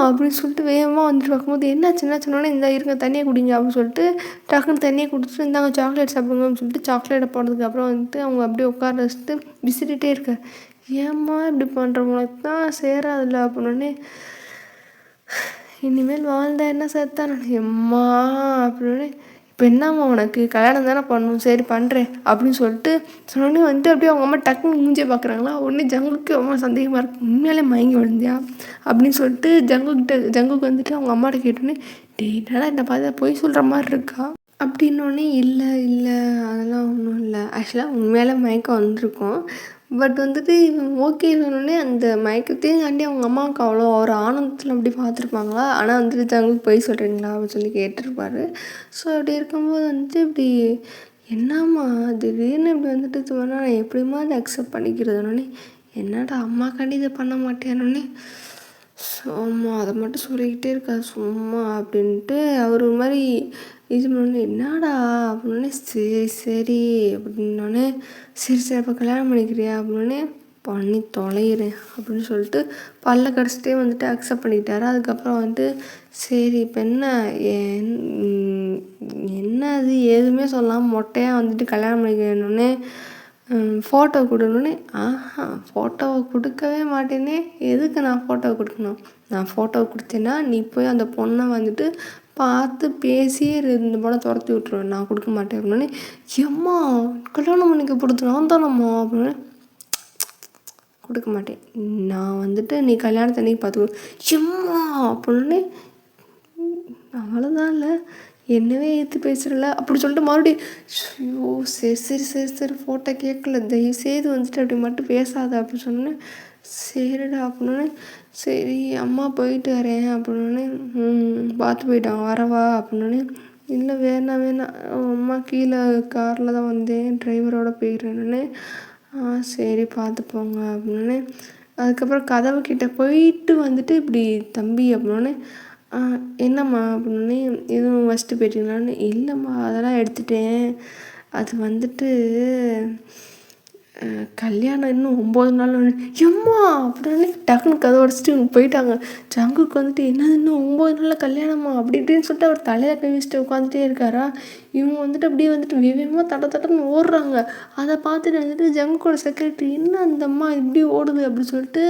அப்படின்னு சொல்லிட்டு வேகமாக வந்துட்டு பார்க்கும்போது என்னாச்சுன்னொடனே இந்த இருக்க தண்ணியை குடிங்க அப்படின்னு சொல்லிட்டு டக்குன்னு தண்ணியை குடிச்சிட்டு இருந்தாங்க சாக்லேட் சாப்பிடுங்கன்னு சொல்லிட்டு சாக்லேட்டை போனதுக்கப்புறம் வந்துட்டு அவங்க அப்படியே உட்கார வச்சுட்டு விசிறிட்டே இருக்கார். ஏம்மா இப்படி பண்ணுறவங்களுக்கு தான் சேராதில்ல அப்படின்னே. இனிமேல் வாழ்ந்தா என்ன செத்தா எம்மா அப்படின்னு. இப்போ என்னம்மா உனக்கு கல்யாணம் தானே பண்ணணும், சரி பண்ணுறேன் அப்படின்னு சொல்லிட்டு சொன்னோடனே வந்துட்டு அப்படியே அவங்க அம்மா டக்குன்னு மூஞ்சியை பார்க்குறாங்களா. உடனே ஜங்குக்கு ரொம்ப சந்தேகமாக இருக்குது, உண்மையிலே மயங்கி விழுந்தியா அப்படின்னு சொல்லிட்டு ஜங்குக்கு வந்துட்டு அவங்க அம்மாட்ட கேட்டோன்னே, என்னடா என்னை பார்த்தா பொய் சொல்கிற மாதிரி இருக்கா அப்படின்னோடனே, இல்லை அதெல்லாம் ஒன்றும் இல்லை, ஆக்சுவலாக உண்மையிலே மயக்கம் வந்திருக்கும். பட் வந்துட்டு ஓகே சொன்னோடனே அந்த மயக்கத்தையும் தாண்டி அவங்க அம்மாவுக்கு அவ்வளோ ஒரு ஆனந்தத்தில் அப்படி பார்த்துருப்பாங்களா. ஆனால் வந்துட்டு ஜங்குக்கு பொய் சொல்கிறீங்களா அப்படின்னு சொல்லி கேட்டிருப்பாரு. ஸோ அப்படி இருக்கும்போது வந்துட்டு இப்படி என்னம்மா திடீர்னு இப்படி வந்துட்டு இது பண்ணால் நான் எப்படிமா அதை அக்செப்ட் பண்ணிக்கிறதுனோடனே, என்னடா அம்மாக்காண்டி இதை பண்ண மாட்டேனோடனே, சும்மா அதை மட்டும் சொல்லிக்கிட்டே இருக்கா சும்மா அப்படின்ட்டு அவர் ஒரு மாதிரி இது பண்ணோடனே, என்னடா அப்படின்னே. சரி அப்படின்னோடனே, சரி அப்போ கல்யாணம் பண்ணிக்கிறியா அப்படின்னே. பண்ணி தொலைகிறேன் அப்படின்னு சொல்லிட்டு பல்ல கடிச்சிட்டே வந்துட்டு அக்செப்ட் பண்ணிக்கிட்டாரு. அதுக்கப்புறம் வந்துட்டு சரி இப்போ என்ன அது எதுவுமே சொல்லாமல் மொட்டையாக வந்துட்டு கல்யாணம் பண்ணிக்கணுன்னே ஃபோட்டோ கொடுக்கணுன்னே ஃபோட்டோவை கொடுக்கவே மாட்டேனே. எதுக்கு நான் ஃபோட்டோவை கொடுக்கணும்? நான் ஃபோட்டோவை கொடுத்தேன்னா நீ போய் அந்த பொண்ணை வந்துட்டு பார்த்து பேசி 2 பொண்ணை துரத்தி விட்ருவேன். நான் கொடுக்க மாட்டேன் அப்படின்னே. எம்மா கல்யாணம் பண்ணிக்க போகிறது நான் தானம்மா அப்படின்னு. கொடுக்க மாட்டேன், நான் வந்துட்டு நீ கல்யாணத்தை அன்னைக்கு பார்த்துக்கோ எம்மா அப்படின்னு. அவ்வளோதான் இல்லை, என்னவே ஏற்று பேசுகிறல அப்படி சொல்லிட்டு மறுபடியும் ஐயோ சரி ஃபோட்டோ கேட்கல, தயவுசெய்து வந்துட்டு அப்படி மட்டும் பேசாத அப்படின்னு சொன்னேன். சரிடா அப்படின்னு. சரி அம்மா போயிட்டு வரேன் அப்படின்னு. பார்த்து போயிட்டாங்க, வரவா அப்படின்னு. இல்லை வேணாம் அம்மா கீழே காரில் தான் வந்தேன், டிரைவரோட போயிடுறேன்னு. சரி பார்த்து போங்க அப்படின்னு. அதுக்கப்புறம் கதவு கிட்டே போயிட்டு வந்துட்டு இப்படி தம்பி அப்படின்னு. என்னம்மா அப்படின்னு. எதுவும் வச்சுட்டு போயிட்டீங்களான்னு. இல்லைம்மா அதெல்லாம் எடுத்துட்டேன், அது வந்துட்டு கல்யாணம் இன்னும் 9 நாள். எம்மா அப்படின்னு டக்குன்னு கதை உடச்சிட்டு இவங்க போயிட்டாங்க. ஜங்குக்கு வந்துட்டு என்னது இன்னும் 9 நாளில் கல்யாணமா அப்படி இப்படின்னு சொல்லிட்டு அவர் தலையில் கை வச்சுட்டு உட்காந்துட்டே இருக்காரா. இவங்க வந்துட்டு அப்படியே வந்துட்டு வேகமாக தட்டன்னு ஓடுறாங்க. அதை பார்த்துட்டு வந்துட்டு ஜங்குக்கோட செக்ரட்டரி என்ன அந்த அம்மா இப்படி ஓடுது அப்படின்னு சொல்லிட்டு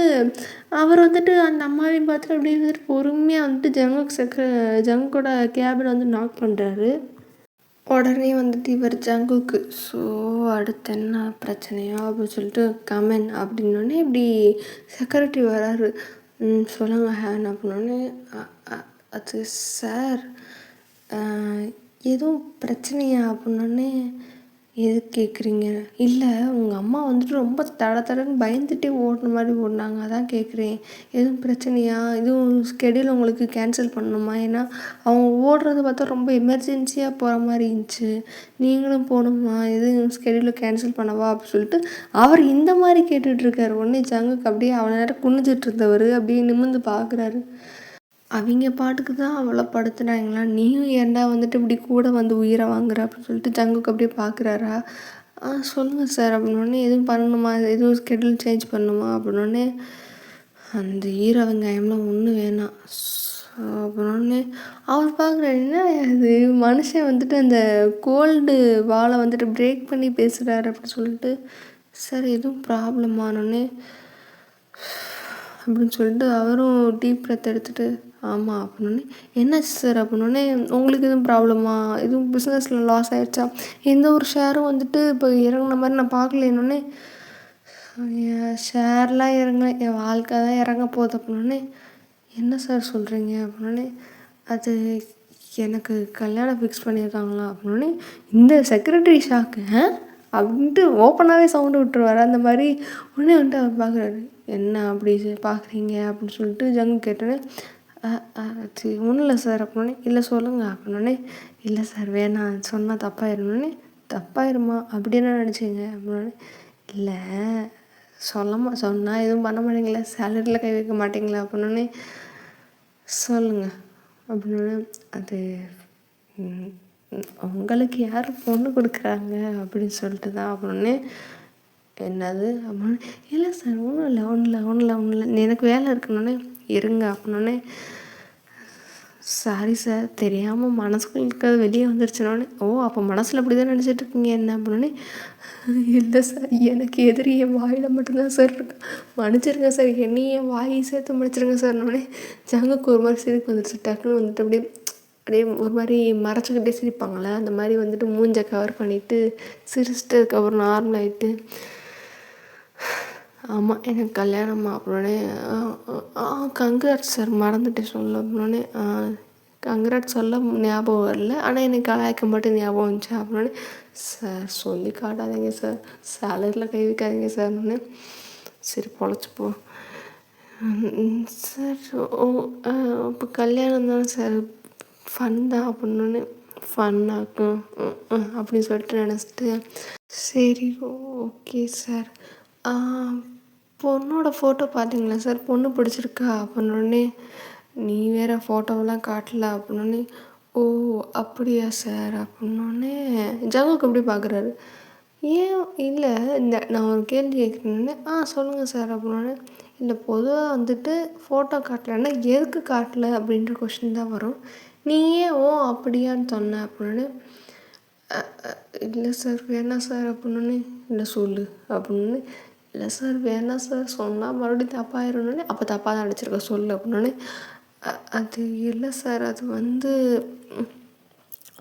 அவர் வந்துட்டு அந்த அம்மாவையும் பார்த்துட்டு அப்படியே வந்துட்டு பொறுமையாக வந்துட்டு ஜங்குக்கோட கேபினை வந்து நாக் பண்ணுறாரு. உடனே வந்துட்டு இவர் ஜங்குக்கு ஸோ அடுத்து என்ன பிரச்சனையோ அப்படின்னு சொல்லிட்டு கமெண்ட் அப்படின்னோடனே இப்படி செக்ரட்டரி வராரு. சொல்லுங்கள் ஹேன் அப்படின்னோடனே அது சார் எதுவும் பிரச்சனையா அப்படின்னோடனே எதுக்கு கேட்குறீங்க? இல்லை உங்கள் அம்மா வந்துட்டு ரொம்ப தடன்னு பயந்துகிட்டே ஓடுன மாதிரி ஓடினாங்க, அதான் கேட்குறேன். எதுவும் பிரச்சனையா? எதுவும் ஸ்கெடியூல் உங்களுக்கு கேன்சல் பண்ணணுமா? ஏன்னா அவங்க ஓடுறத பார்த்தா ரொம்ப எமர்ஜென்சியாக போகிற மாதிரி இருந்துச்சு, நீங்களும் போகணுமா? எதுவும் ஸ்கெடியூலை கேன்சல் பண்ணவா அப்படின்னு சொல்லிட்டு அவர் இந்த மாதிரி கேட்டுட்ருக்காரு. உடனே ஜங்குக்கு அப்படியே அவனை நேரம் குனிஞ்சிட்டு இருந்தவர் அப்படியே நிமிர்ந்து பார்க்குறாரு. அவங்க பாட்டுக்கு தான் அவ்வளோ படுத்துனாங்களா, நீயும் ஏன்டா வந்துட்டு இப்படி கூட வந்து உயிரை வாங்குற அப்படின்னு சொல்லிட்டு ஜங்குக்கு அப்படியே பார்க்குறாரா. சொல்லுங்கள் சார் அப்படின்னோடனே எதுவும் பண்ணணுமா, எதுவும் ஸ்கெடியூல் சேஞ்ச் பண்ணணுமா அப்படின்னோடனே அந்த ஈர வெங்காயம்லாம் ஒன்றும் வேணாம் அப்படின்னோடனே அவர் பார்க்குறாரு. என்ன அது மனுஷன் வந்துட்டு அந்த கோல்டு வாலை வந்துட்டு பிரேக் பண்ணி பேசுகிறாரு அப்படின்னு சொல்லிட்டு சார் எதுவும் ப்ராப்ளமானோடனே அப்படின்னு சொல்லிட்டு அவரும் டீப் ப்ரெத் எடுத்துகிட்டு ஆமாம் அப்படின்னோடனே என்னாச்சு சார் அப்படின்னோடனே உங்களுக்கு எதுவும் ப்ராப்ளமா, எதுவும் பிஸ்னஸில் லாஸ் ஆகிடுச்சா, எந்த ஒரு ஷேரும் வந்துட்டு இப்போ இறங்குன மாதிரி நான் பார்க்கலேன்னொன்னே என் ஷேர்லாம் இறங்கல, என் வாழ்க்கை தான் இறங்க போகுது அப்படின்னோடனே என்ன சார் சொல்கிறீங்க அப்படின்னோடனே அது எனக்கு கல்யாணம் ஃபிக்ஸ் பண்ணியிருக்காங்களா அப்படின்னோடனே இந்த செக்ரட்டரி ஷாக்கு அப்படின்ட்டு ஓப்பனாகவே சவுண்டு விட்டுருவார். அந்த மாதிரி உடனே வந்துட்டு அவர் பார்க்குறாரு. என்ன அப்படி பார்க்குறீங்க அப்படின்னு சொல்லிட்டு ஜங்கு கேட்டோன்னே சரி ஒன்றும் இல்லை சார் அப்படின்னே. இல்லை சொல்லுங்கள் அப்படின்னோடனே இல்லை சார் வேணாம் சொன்னால் தப்பாயிருந்தோடனே. தப்பாயிருமா அப்படி என்ன நினச்சிங்க அப்படின்னோடனே இல்லை சொன்னால் எதுவும் பண்ண மாட்டீங்களா, சேலரியில் கை வைக்க மாட்டிங்களா அப்படின்னோடனே சொல்லுங்கள் அப்படின்னோடனே அது உங்களுக்கு யார் பொண்ணு கொடுக்குறாங்க அப்படின்னு சொல்லிட்டு தான் அப்படின்னே. என்னது அப்படின்னு. இல்லை சார் ஒன்றும் இல்லை எனக்கு வேலை இருக்குன்னொன்னே இருங்க அப்படின்னோடனே சாரி சார் தெரியாமல் மனசுக்குள்ள இருக்கிறது வெளியே வந்துருச்சுனோடனே அப்போ மனசில் அப்படி தான் நினச்சிட்ருக்கீங்க என்ன அப்படின்னோடனே இல்லை சார் எனக்கு எதிரி என் வாயில் மட்டும்தான் சார் இருக்கு, மன்னிச்சிருங்க சார், என்னையும் வாயை சேர்த்து மன்னிச்சிருங்க சார்னோடனே ஜங்குக்கு ஒரு மாதிரி சிரிப்பு வந்துருச்சு. டக்குன்னு வந்துட்டு அப்படியே ஒரு மாதிரி மறைச்சிக்கிட்டே சிரிப்பாங்களே அந்த மாதிரி வந்துட்டு மூஞ்சை கவர் பண்ணிவிட்டு சிரிச்சிட்டு அதுக்கப்புறம் நார்மல் ஆகிட்டு ஆமாம் எனக்கு கல்யாணமா அப்படின்னே. கங்க்ராட்ஸ் சார் மறந்துட்டேன் சொல்ல அப்படின்னே. கங்க்ராட்ஸ் சொல்ல ஞாபகம் வரல, ஆனால் எனக்கு கலாய்க்க மட்டும் ஞாபகம் வந்துச்சு அப்படின்னே. சார் சொல்லி காட்டாதீங்க சார், சேலரியில் கை வைக்காதீங்க சார்னு. சரி பொழைச்சிப்போ சார். இப்போ கல்யாணம் தானே சார், ஃபன் தான் அப்படின்னோடனே ஃபன்னாக்கும் அப்படின்னு சொல்லிட்டு நினச்சிட்டு சரி ஓகே சார். பொண்ணோட ஃபோட்டோ பார்த்தீங்களா சார், பொண்ணு பிடிச்சிருக்கா அப்படின்னோடனே நீ வேறு ஃபோட்டோவெல்லாம் காட்டல அப்படின்னோடனே அப்படியா சார் அப்படின்னோடனே ஜங்குக்கு எப்படி பார்க்குறாரு. ஏன் இல்லை நான் ஒரு கேள்வி கேட்குறேன்னு சொல்லுங்கள் சார் அப்படின்னோடனே, இல்லை பொதுவாக வந்துட்டு ஃபோட்டோ காட்டலைன்னா எதுக்கு காட்டல அப்படின்ற கொஷின் தான் வரும். நீ ஏன் அப்படியான்னு சொன்ன அப்படின்னோடனே, இல்லை சார் வேணாம் சார் அப்படின்னோடனே, இல்லை சொல்லு அப்படின்னு, இல்லை சார் வேணாம் சார் சொன்னால் மறுபடியும் தப்பாயிடணுன்னே, அப்போ தப்பாக தான் அடிச்சிருக்க சொல்லு அப்படின்னோடனே, அது இல்லை சார் அது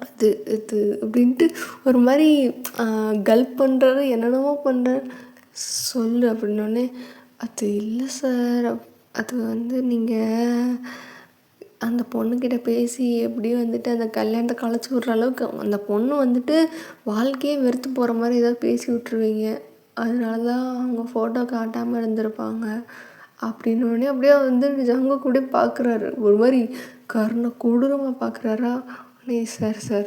அது இது அப்படின்ட்டு ஒரு மாதிரி கல்ப் பண்ணுறாரு, என்னென்னமோ பண்ணுறாரு. சொல்லு அப்படின்னோடனே, அது இல்லை சார் அது நீங்கள் அந்த பொண்ணுக்கிட்ட பேசி எப்படியும் வந்துட்டு அந்த கல்யாணத்தை கலைச்சி விட்ற அளவுக்கு அந்த பொண்ணு வாழ்க்கையே வெறுத்து போகிற மாதிரி ஏதாவது பேசி விட்ருவீங்க, அதனால தான் அவங்க ஃபோட்டோ காட்டாமல் இருந்திருப்பாங்க அப்படின்னோடனே அப்படியே ஜங்கு கூட பார்க்குறாரு, ஒரு மாதிரி கருணை கொடூரமாக பார்க்குறாரா. சார்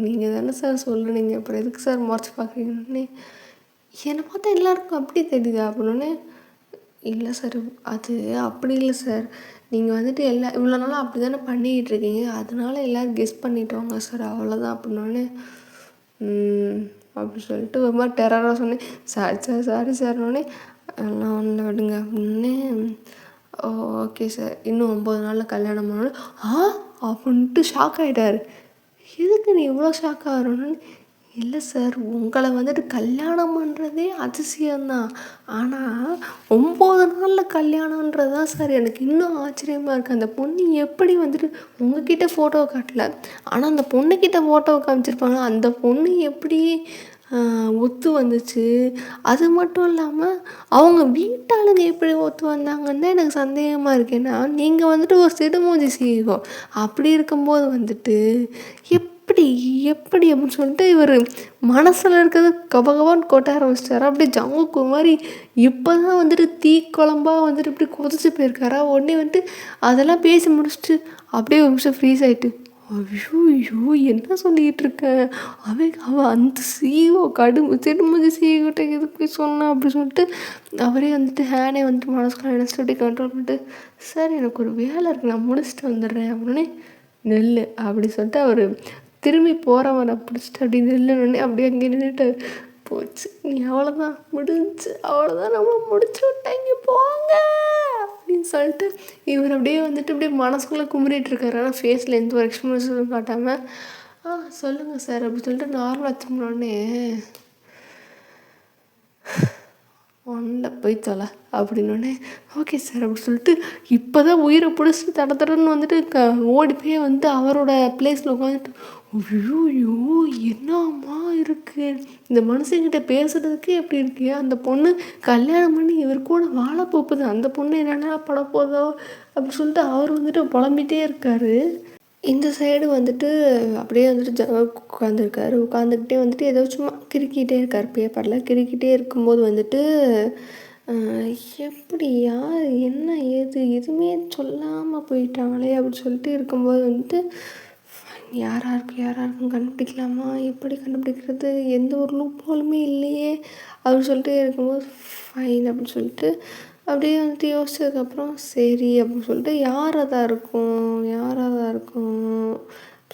நீங்கள் தானே சார் சொல்லுனீங்க, அப்புறம் எதுக்கு சார் மறைச்சி பார்க்குறீங்கன்னே, என்னை பார்த்தா எல்லாருக்கும் அப்படி தெரியுதா அப்படின்னோடனே, இல்லை சார் அது அப்படி இல்லை சார், நீங்கள் இவ்வளோ நாளாக அப்படி தானே பண்ணிக்கிட்டு இருக்கீங்க, அதனால எல்லோரும் கெஸ் பண்ணிட்டோங்க சார், அவ்வளோதான் அப்படின்னோடனே, அப்படி சொல்லிட்டு ஒரு மாதிரி டெரராக சொன்னேன். சாரி சார்னோடனே, எல்லாம் ஒன்றும் விடுங்க அப்படின்னு. ஓகே சார், இன்னும் 9 நாளில் கல்யாணம் பண்ணோன்னு அப்படின்ட்டு ஷாக் ஆகிட்டார். எதுக்கு நீ இவ்வளோ ஷாக் ஆகிறோன்னு, இல்லை சார் உங்களை கல்யாணம் பண்ணுறதே அதிசயம்தான், ஆனால் 9 நாளில் கல்யாணன்றது தான் சார் எனக்கு இன்னும் ஆச்சரியமாக இருக்குது. அந்த பொண்ணு எப்படி உங்ககிட்ட ஃபோட்டோ காட்டல, ஆனால் அந்த பொண்ணுக்கிட்ட ஃபோட்டோ காமிச்சிருப்பாங்க, அந்த பொண்ணு எப்படி ஒத்து வந்துச்சு, அது மட்டும் இல்லாமல் அவங்க வீட்டாளுங்க எப்படி ஒத்து வந்தாங்கன்னு தான் எனக்கு சந்தேகமாக இருக்குது. ஏன்னா நீங்கள் ஒரு சிடுமூஞ்சி சீகம், அப்படி இருக்கும்போது எப்படி அப்படின்னு சொல்லிட்டு இவர் மனசில் இருக்கிறது கபகபான்னு கொட்ட ஆரம்பிச்சிட்டாரா. அப்படியே ஜங்குக்கு மாதிரி இப்போ தான் தீக்குழம்பாக இப்படி கொதிச்சு போயிருக்காரா. உடனே அதெல்லாம் பேசி முடிச்சுட்டு அப்படியே ஒரு நிமிஷம் ஃப்ரீஸ் ஆகிட்டு, ஐயோ என்ன சொல்லிகிட்டு இருக்கேன், அவன் அந்த சிஇஓ சிடுமூஞ்சி சிஇஓட்ட எது போய் சொன்னான் அப்படி சொல்லிட்டு அவரே ஹேனே மனசுக்குள்ள நினச்சிட்டு அப்படியே கண்ட்ரோல் பண்ணிட்டு, சார் எனக்கு ஒரு வேலை இருக்குது நான் முடிச்சுட்டு வந்துடுறேன் அப்படின்னு, நெல் அப்படி சொல்லிட்டு அவர் திரும்பி போகிறவனை பிடிச்சிட்டு அப்படி நெல்லுனே அப்படியே அங்கே நின்றுட்டு, போச்சு நீ அவ்வளோதான் முடிஞ்சு, அவ்வளோதான் நம்ம முடிச்சு விட்டாங்க போங்க அப்படின்னு சொல்லிட்டு இவர் அப்படியே அப்படியே மனசுக்குள்ளே கும்பிட்டுருக்காரு. ஆனால் ஃபேஸில் எந்த ஒரு எக்ஸ்பிரஷனும் காட்டாமல், சொல்லுங்கள் சார் அப்படி சொல்லிட்டு நார்மலாக திரும்பினோடனே, ஒன்றில் போய் தொலை அப்படின்னோடனே, ஓகே சார் அப்படி சொல்லிட்டு இப்போ தான் உயிரை பிடிச்சிட்டு தடன்னு ஓடி போய் அவரோட பிளேஸில் உட்காந்துட்டு, ஐயோ என்னம்மா இருக்குது இந்த மனுஷங்கிட்ட பேசுகிறதுக்கே எப்படி இருக்கு, அந்த பொண்ணு கல்யாணம் பண்ணி இவர் கூட வாழ போகுது, அந்த பொண்ணு என்னென்ன பட போதோ அப்படி சொல்லிட்டு அவர் புலம்பிகிட்டே இருக்கார். இந்த சைடு அப்படியே உட்காந்துருக்காரு. உட்காந்துக்கிட்டே ஏதோ சும்மா கிறுக்கிட்டே இருக்கார், பேப்பரில் கிறுக்கிட்டே இருக்கும்போது எப்படி யார் என்ன ஏது எதுவுமே சொல்லாமல் போயிட்டாங்களே அப்படின்னு சொல்லிட்டு இருக்கும்போது யாராருக்கும் கண்டுபிடிக்கலாமா, எப்படி கண்டுபிடிக்கிறது, எந்த ஒரு லூப்போலுமே இல்லையே அப்படின்னு சொல்லிட்டு இருக்கும்போது, ஃபைன் அப்படின்னு சொல்லிட்டு அப்படியே யோசிச்சதுக்கப்புறம் சரி அப்படின்னு சொல்லிட்டு யாராக இருக்கும்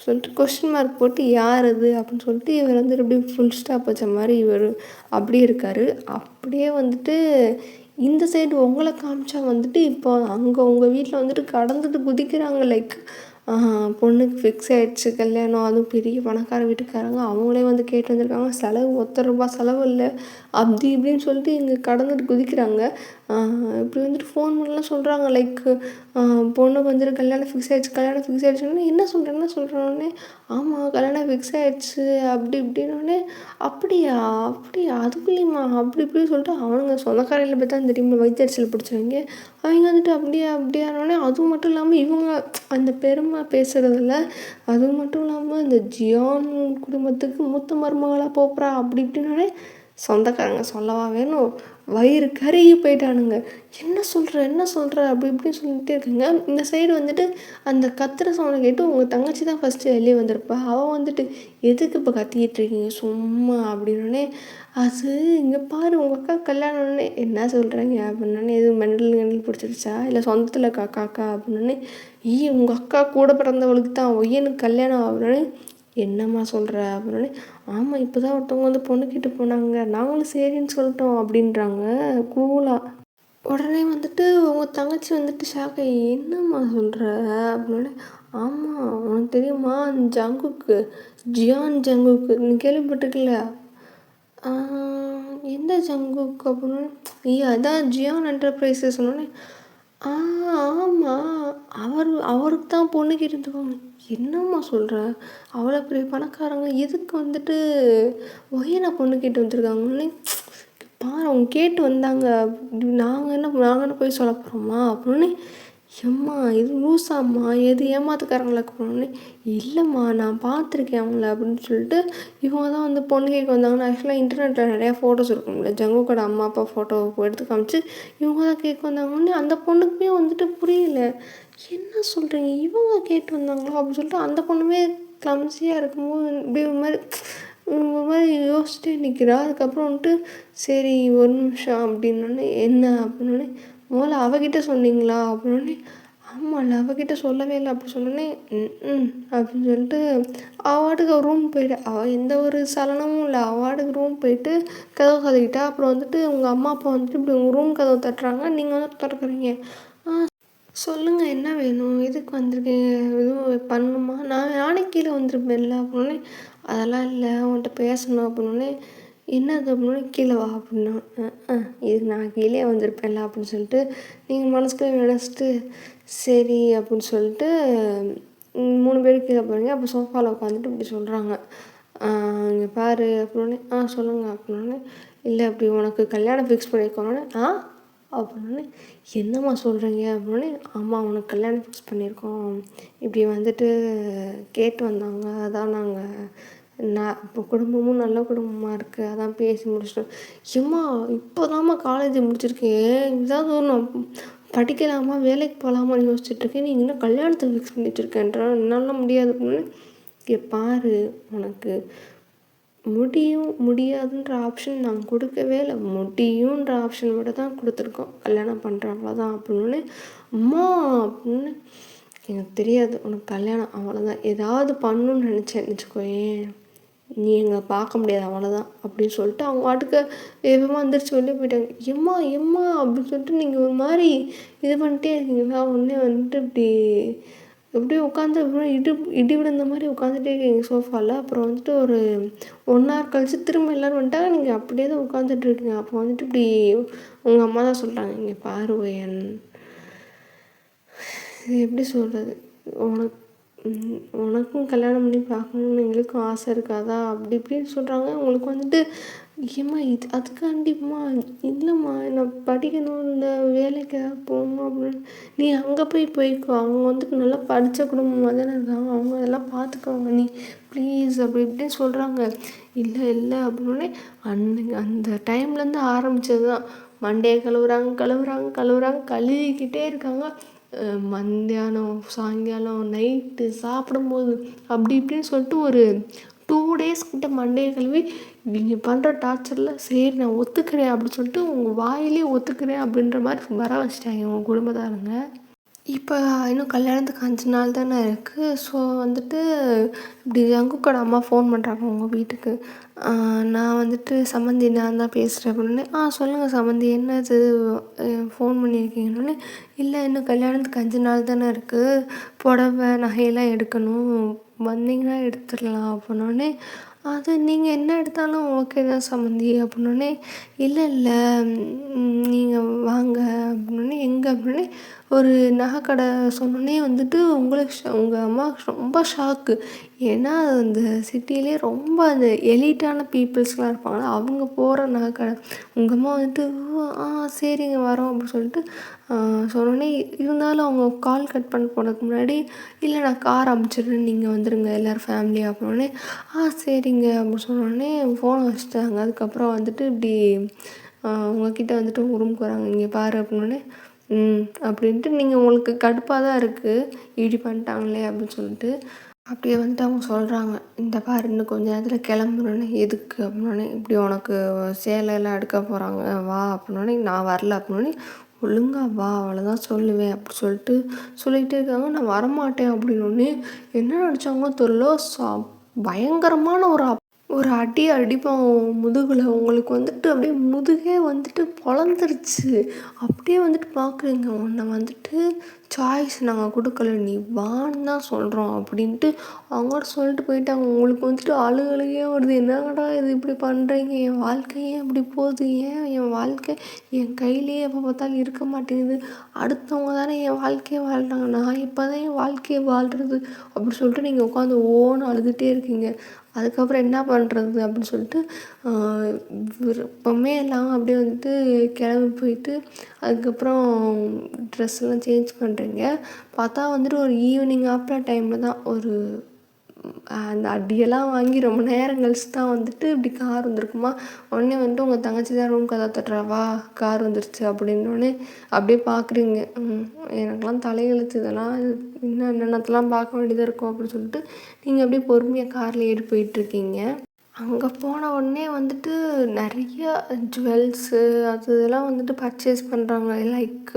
சொல்லிட்டு கொஸ்டின் மார்க் போட்டு யார் அது அப்படின்னு சொல்லிட்டு இவர் அப்படியே ஃபுல் ஸ்டாப் வச்ச மாதிரி இவர் அப்படியே இருக்கார். அப்படியே இந்த சைடு உங்களை காமிச்சா இப்போ அங்கே உங்கள் வீட்டில் கடந்துட்டு குதிக்கிறாங்க. லைக் பொண்ணுக்கு ஃபிக்ஸ் ஆகிடுச்சு கல்யாணம், அதுவும் பெரிய பணக்கார வீட்டுக்காரங்க, அவங்களே கேட்டு வந்திருக்காங்க, செலவு ₹1 செலவு இல்லை அப்படி இப்படின்னு சொல்லிட்டு இங்கே கடந்துட்டு குதிக்கிறாங்க. இப்படி ஃபோன் பண்ணலாம் சொல்கிறாங்க. லைக் பொண்ணுக்கு கல்யாணம் ஃபிக்ஸ் ஆகிடுச்சுன்னா என்ன சொல்கிறேன்னே, ஆமாம் கல்யாணம் ஃபிக்ஸ் ஆகிடுச்சு அப்படி இப்படின்னோடனே, அப்படியா அதுக்குள்ளேயுமா அப்படி இப்படின்னு சொல்லிட்டு அவனுங்க சொந்தக்காரையில் போய் தான் தெரியுமா வயிற்றறிச்சல் பிடிச்சவங்க அவங்க அப்படியானோடனே, அதுவும் மட்டும் இல்லாமல் இவங்க அந்த பெருமை பேசுகிறதில்ல, அதுவும் மட்டும் இல்லாமல் இந்த ஜியான் குடும்பத்துக்கு மூத்த மருமகளாக போகிறா அப்படி இப்படின்னோடனே சொந்தக்காரங்க சொல்லவா வேணும், வயிறு கருகி போயிட்டானுங்க. என்ன சொல்கிற அப்படி இப்படின்னு சொல்லிகிட்டே இருக்குங்க. இந்த சைடு அந்த கத்துற சவுண்டை கேட்டு உங்கள் தங்கச்சி தான் ஃபஸ்ட்டு வெளியே வந்திருப்பா. அவள் எதுக்கு இப்போ கத்திக்கிட்டு இருக்கீங்க சும்மா அப்படின்னோடனே, அது இங்கே பாரு உங்கள் அக்கா கல்யாணம்னே, என்ன சொல்கிறீங்க அப்படின்னோடனே, எதுவும் மெண்டல் பிடிச்சிருச்சா இல்லை சொந்தத்தில் காக்கா அப்படின்னோடனே, உங்கள் அக்கா கூட பிறந்தவளுக்கு தான் ஒய்யனுக்கு கல்யாணம் அப்படின்னோடனே, என்னம்மா சொல்கிற அப்படின்னு. ஆமாம், இப்போ தான் ஒருத்தவங்க வந்து பொண்ணு கேட்டு போனாங்க, நாங்களும் சரின்னு சொல்லிட்டோம் அப்படின்றாங்க கூலாக. உடனே வந்துட்டு உங்கள் தங்கச்சி வந்துட்டு ஷாக் ஆகி, என்னம்மா சொல்கிற அப்படின்னு. ஆமாம், உனக்கு தெரியுமா ஜங்குக்கு, ஜியான் ஜங்குக்கு நீ கேள்விப்பட்டிருக்கல? எந்த ஜங்குக் அப்படின்னு. அதான் ஜியான் என்டர்பிரைஸஸ் சொன்னோன்னே. ஆ ஆமாம், அவருக்கு தான் பொண்ணு கேட்டுருக்காங்க. என்னம்மா சொல்கிற? அவ்வளோ பெரிய பணக்காரங்க எதுக்கு வந்துட்டு ஒய்யனை பொண்ணு கேட்டு வந்துருக்காங்கன்னு பாரு. அவங்க கேட்டு வந்தாங்க, நாங்கள் என்ன போய் சொல்ல போகிறோமா அப்படின்னு. எம்மா இது லூஸாம்மா, எது ஏமாத்துக்காரங்களுக்கு போனோடனே. இல்லைம்மா நான் பார்த்துருக்கேன் அவங்கள அப்படின்னு சொல்லிட்டு இவங்க தான் வந்து பொண்ணு கேட்க வந்தாங்கன்னு. ஆக்சுவலாக இன்டர்நெட்டில் நிறையா ஃபோட்டோஸ் இருக்கும்ல, ஜங்குக்கோட அம்மா அப்பா ஃபோட்டோ எடுத்து காமிச்சு இவங்க தான் கேட்க வந்தாங்கன்னு. அந்த பொண்ணுக்குமே வந்துட்டு புரியல, என்ன சொல்கிறீங்க இவங்க கேட்டு வந்தாங்களோ அப்படின்னு சொல்லிட்டு அந்த பொண்ணுமே கிளம்ஸியாக இருக்கும்போது இப்படி ஒரு மாதிரி யோசிச்சுட்டே நிற்கிறா. அதுக்கப்புறம் வந்துட்டு சரி ஒரு நிமிஷம் அப்படின்னோடனே, என்ன அப்படின்னோடனே, முதல்ல அவகிட்ட சொன்னீங்களா அப்படின்னோடனே. ஆமாம்ல, அவகிட்ட சொல்லவே இல்லை அப்படி சொன்னோடனே. அப்படின்னு சொல்லிட்டு அவாட்டுக்கு ரூம் போயிட்டு, அவள் எந்த ஒரு சலனமும் இல்லை, அவாட்டுக்கு ரூம் போயிட்டு கதவு கதவிட்டா. அப்புறம் வந்துட்டு உங்கள் அம்மா அப்பா வந்துட்டு இப்படி உங்கள் ரூம் கதவை தட்டுறாங்க, நீங்கள் வந்து திறக்குறீங்க. சொல்லுங்கள் என்ன வேணும், எதுக்கு வந்திருக்கீங்க, எதுவும் பண்ணணுமா, நானே கீழே வந்துருப்பேன்ல அப்படின்னே. அதெல்லாம் இல்லை, உன்கிட்ட பேசணும் அப்படின்னே. என்னது அப்படின்னே. கீழே வா அப்படின்னா. இது நான் கீழே வந்திருப்பேன்ல அப்படின்னு சொல்லிட்டு நீங்கள் மனசுக்குள்ளே நினச்சிட்டு சரி அப்படின்னு சொல்லிட்டு 3 பேரும் கீழே போகிறீங்க. அப்போ சோஃபாவில் உட்காந்துட்டு இப்படி சொல்கிறாங்க, இங்கே பாரு அப்படின்னே. சொல்லுங்கள் அப்படின்னே. இல்லை அப்படி உனக்கு கல்யாணம் ஃபிக்ஸ் பண்ணியிருக்கோன்னே. அப்படின்னே. என்னம்மா சொல்கிறீங்க அப்படின்னே. ஆமாம், உனக்கு கல்யாணம் ஃபிக்ஸ் பண்ணியிருக்கோம், இப்படி வந்துட்டு கேட்டு வந்தாங்க, அதான் நான் இப்போ குடும்பமும் நல்ல குடும்பமாக இருக்குது, அதான் பேசி முடிச்சிட்டோம். ஏம்மா இப்போதாம்மா காலேஜ் முடிச்சிருக்கேன், இதாவது நான் படிக்கலாமா வேலைக்கு போகலாமான்னு யோசிச்சுட்ருக்கேன், நீங்கள் இன்னும் கல்யாணத்தை ஃபிக்ஸ் பண்ணி வச்சுருக்கேன்ற, என்னால் முடியாது அப்படின்னு. இங்கே பாரு, உனக்கு முடியும் முடியாதுன்ற ஆப்ஷன் நாங்கள் கொடுக்கவே இல்லை, முடியுன்ற ஆப்ஷன் மட்டும் தான் கொடுத்துருக்கோம், கல்யாணம் பண்ணுற அவ்வளோதான் அப்படின்னு. அம்மா அப்படின்னு. எனக்கு தெரியாது உனக்கு கல்யாணம் அவ்வளோதான், ஏதாவது பண்ணணுன்னு நினச்சேன்னு வச்சுக்கோயேன், நீ எங்களை பார்க்க முடியாது அவ்வளோதான் அப்படின்னு சொல்லிட்டு அவங்க வாட்டுக்கு வேகமாக வந்துருச்சு வெளியே போயிட்டாங்க. எம்மா அப்படின்னு சொல்லிட்டு நீங்கள் ஒரு மாதிரி இது பண்ணிட்டே இருக்கீங்களா, உடனே வந்துட்டு இப்படி எப்படியும் உட்காந்து இடி விழுந்த மாதிரி உட்காந்துட்டே இருக்கீங்க சோஃபாவில். அப்புறம் வந்துட்டு ஒரு 1 hour கழிச்சு திரும்ப எல்லோரும் வந்துட்டாங்க, நீங்கள் அப்படியே தான் உட்காந்துட்டு இருக்கீங்க. அப்போ வந்துட்டு இப்படி உங்கள் அம்மா தான் சொல்கிறாங்க, இங்கே பாரு ஒயன், இது எப்படி சொல்கிறது, உனக்கும் கல்யாணம் பண்ணி பார்க்கணுன்னு எங்களுக்கும் ஆசை இருக்காதா அப்படி இப்படின்னு சொல்கிறாங்க. உங்களுக்கு வந்துட்டு ஏம்மா அதுக்காண்டிம்மா இல்லைம்மா, நான் படிக்கணும், இல்லை வேலைக்கு ஏதாவது போகணும் அப்படின்னு. நீ அங்கே போய்க்கோ, அவங்க வந்துட்டு நல்லா படித்த குடும்பமாக தானே இருக்காங்க, அவங்க அதெல்லாம் பார்த்துக்குவாங்க, நீ ப்ளீஸ் அப்படி இப்படின்னு சொல்கிறாங்க. இல்லை அப்படின்னே. அந்த டைம்லேருந்து ஆரம்பித்தது தான், மண்டையை கழுவுறாங்க கழுவிக்கிட்டே இருக்காங்க. மத்தியானம் சாயங்காலம் நைட்டு சாப்பிடும்போது அப்படி இப்படின்னு சொல்லிட்டு ஒரு 2 days கிட்ட மண்டையை கழுவி நீங்கள் பண்ணுற டார்ச்சரில் சரி நான் ஒத்துக்கிறேன் அப்படின்னு சொல்லிட்டு உங்கள் வாயிலே ஒத்துக்கிறேன் அப்படின்ற மாதிரி வர வச்சிட்டாங்க உங்கள் குடும்பத்தாருங்க. இப்போ இன்னும் கல்யாணத்துக்கு 5 நாள் தானே இருக்குது. ஸோ வந்துட்டு இப்படி ஜங்குக்கோட அம்மா ஃபோன் பண்ணுறாங்க உங்கள் வீட்டுக்கு. நான் வந்துட்டு சம்மந்தி நான் தான் பேசுகிறேன் அப்படின்னு. சொல்லுங்கள் சம்மந்தி, என்னது ஃபோன் பண்ணியிருக்கீங்கன்னு. இல்லை இன்னும் கல்யாணத்துக்கு 5 நாள் தானே இருக்குது, புடவை நகையெல்லாம் எடுக்கணும், வந்தீங்கன்னா எடுத்துடலாம் அப்படின்னோடனே. அது நீங்கள் என்ன எடுத்தாலும் ஓகே தான் சம்மந்தி அப்படின்னோடனே. இல்லை நீங்கள் வாங்க அப்படின்னோடனே. எங்கே அப்படின்னே. ஒரு நகைக்கடை சொன்னோடனே வந்துட்டு உங்கள் அம்மாவுக்கு ரொம்ப ஷாக்கு. ஏன்னா அந்த சிட்டிலே ரொம்ப அந்த எலிட்டான பீப்புள்ஸ்லாம் இருப்பாங்களா, அவங்க போகிற நகைக்கடை. உங்கள் அம்மா வந்துட்டு சரிங்க வரோம் அப்படின்னு சொல்லிட்டு சொன்னோடனே. இருந்தாலும் அவங்க கால் கட் பண்ண போனதுக்கு முன்னாடி, இல்லை நான் கார் அனுப்பிச்சிடுறேன், நீங்கள் வந்துடுங்க எல்லோரும் ஃபேமிலி அப்படின்னோடனே. சரிங்க அப்படின்னு சொன்னோடனே ஃபோனை வச்சுட்டாங்க. அதுக்கப்புறம் வந்துட்டு இப்படி உங்ககிட்ட வந்துட்டு ரூமுக்கு வராங்க, இங்கே பாரு அப்படின்னோடனே. அப்படின்ட்டு நீங்கள் உங்களுக்கு கடுப்பாக தான் இருக்குது, இப்படி பண்ணிட்டாங்களே அப்படின்னு சொல்லிட்டு. அப்படியே வந்துட்டு அவங்க சொல்கிறாங்க, இந்த பாரு இன்னும் கொஞ்சம் நேரத்தில் கிளம்புறோன்னே. எதுக்கு அப்படின்னோடனே. இப்படி உனக்கு சேலையெல்லாம் எடுக்க போகிறாங்க வா அப்படின்னோடனே. நான் வரல அப்படின்னோடனே. ஒழுங்காக வா அவ்வளோதான் சொல்லுவேன் அப்படி சொல்லிட்டு சொல்லிகிட்டே இருக்காங்க. நான் வரமாட்டேன் அப்படின்னோடனே. என்ன நினச்சாங்களோ தெரியல, பயங்கரமான ஒரு அடி அடிப்போம் முதுகில். உங்களுக்கு வந்துட்டு அப்படியே முதுகே வந்துட்டு பொளந்துருச்சு. அப்படியே வந்துட்டு பார்க்குறீங்க, உன்னை வந்துட்டு சாய்ஸ் நாங்கள் கொடுக்கல, நீ வான்னு தான் சொல்கிறோம் அப்படின்ட்டு அவங்க சொல்லிட்டு போயிட்டாங்க. உங்களுக்கு வந்துட்டு அழுகையே வருது. என்னங்கடா இது இப்படி பண்ணுறீங்க, என் வாழ்க்கையே இப்படி போகுது, ஏன் என் வாழ்க்கை என் கையிலேயே எப்போ பார்த்தாலும் இருக்க மாட்டேங்குது, அடுத்தவங்க தானே என் வாழ்க்கையை வாழ்கிறாங்க, நான் இப்போ தான் என் வாழ்க்கையை வாழ்கிறது அப்படி சொல்லிட்டு நீங்கள் உட்காந்து ஓன்னு அழுதுகிட்டே இருக்கீங்க. அதுக்கப்புறம் என்ன பண்ணுறது அப்படின்னு சொல்லிட்டு விருப்பமே இல்லாமல் அப்படியே வந்துட்டு கிளம்பி போயிட்டு அதுக்கப்புறம் ட்ரெஸ்ஸெல்லாம் சேஞ்ச் பண்ணுறீங்க. பார்த்தா வந்துட்டு ஒரு ஈவினிங் ஆஃப்டர் டைமில் தான் ஒரு அந்த அடியெல்லாம் வாங்கி ரொம்ப நேரம் கழிச்சு தான் வந்துட்டு இப்படி கார் வந்திருக்குமா. உடனே வந்துட்டு உங்கள் தங்கச்சி தான் ரூம் கதவை தட்டுறா, வா கார் வந்துருச்சு அப்படின்னோடனே அப்படியே பார்க்குறீங்க. எனக்கெல்லாம் தலையெழுத்து, இதெல்லாம் இன்னும் என்னென்னத்தெல்லாம் பார்க்க வேண்டியதாக இருக்கும் அப்படின்னு சொல்லிட்டு நீங்கள் அப்படியே பொறுமையாக காரில் ஏறி போயிட்டுருக்கீங்க. அங்கே போன உடனே வந்துட்டு நிறைய ஜுவல்ஸு அது இதெல்லாம் வந்துட்டு பர்ச்சேஸ் பண்ணுறாங்க. லைக்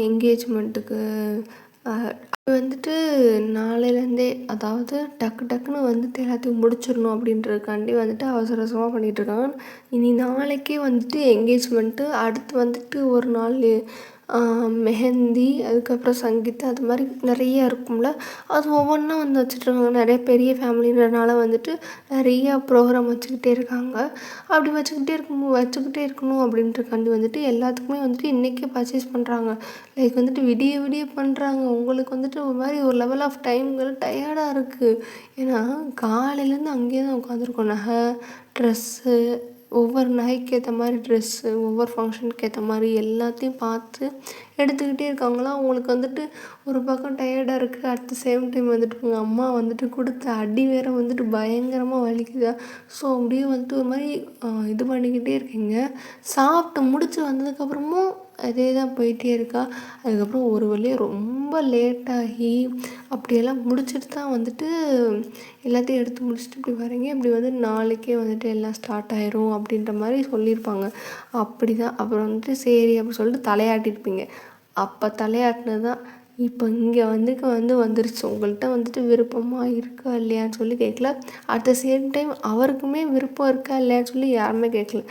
என்கேஜ்மெண்ட்டுக்கு வந்துட்டு நாளையிலேருந்தே, அதாவது டக்கு டக்குன்னு வந்துட்டு எல்லாத்தையும் முடிச்சிடணும் அப்படின்றதுக்காண்டி வந்துட்டு அவசர அவசரமாக பண்ணிகிட்ருக்காங்க. இனி நாளைக்கே வந்துட்டு என்கேஜ்மெண்ட்டு, அடுத்து வந்துட்டு ஒரு நாள் மெஹந்தி, அதுக்கப்புறம் சங்கீத், அது மாதிரி நிறைய இருக்கும்ல, அது ஒவ்வொன்றா வந்து வச்சுட்ருக்காங்க. நிறைய பெரிய ஃபேமிலின்றனால வந்துட்டு நிறையா ப்ரோக்ராம் வச்சுக்கிட்டே இருக்காங்க. அப்படி வச்சுக்கிட்டே இருக்கணும் அப்படின்றக்காண்டி வந்துட்டு எல்லாத்துக்குமே வந்துட்டு இன்றைக்கே பர்ச்சேஸ் பண்ணுறாங்க. லைக் வந்துட்டு விடிய விடிய பண்ணுறாங்க. உங்களுக்கு வந்துட்டு ஒரு மாதிரி ஒரு லெவல் ஆஃப் டைம்கள் டயர்டாக இருக்குது. ஏன்னா காலையிலேருந்து அங்கேயே தான் உட்காந்துருக்கோம். நகை, ட்ரெஸ்ஸு, ஒவ்வொரு நகைக்கு ஏற்ற மாதிரி ட்ரெஸ்ஸு, ஒவ்வொரு ஃபங்க்ஷனுக்கு ஏற்ற மாதிரி எல்லாத்தையும் பார்த்து எடுத்துக்கிட்டே இருக்காங்களா. உங்களுக்கு வந்துட்டு ஒரு பக்கம் டயர்டாக இருக்குது, அட் த சேம் டைம் வந்துட்டு உங்கள் அம்மா வந்துட்டு கொடுத்த அடி வேறு வந்துட்டு பயங்கரமாக வலிக்குதா. ஸோ அப்படியே வந்துட்டு ஒரு மாதிரி இது பண்ணிக்கிட்டே இருக்கீங்க. சாப்பிட்டு முடிச்சு வந்ததுக்கப்புறமும் அதே தான் போயிட்டே இருக்கா. அதுக்கப்புறம் ஒரு வழியாக ரொம்ப லேட்டாகி அப்படியெல்லாம் முடிச்சுட்டு தான் வந்துட்டு எல்லாத்தையும் எடுத்து முடிச்சுட்டு இப்படி வரீங்க. இப்படி வந்து நாளைக்கே வந்துட்டு எல்லாம் ஸ்டார்ட் ஆயிரும் அப்படின்ற மாதிரி சொல்லியிருப்பாங்க. அப்படி தான் அப்புறம் வந்துட்டு சரி அப்படின்னு சொல்லிட்டு தலையாட்டிருப்பீங்க. அப்போ தலையாட்டினது தான் இப்போ இங்கே வந்துருச்சு. உங்கள்கிட்ட வந்துட்டு விருப்பமாக இருக்கா இல்லையான்னு சொல்லி கேட்கல. அட் த சேம் டைம் அவருக்குமே விருப்பம் இருக்கா இல்லையான்னு சொல்லி யாருமே கேட்கல.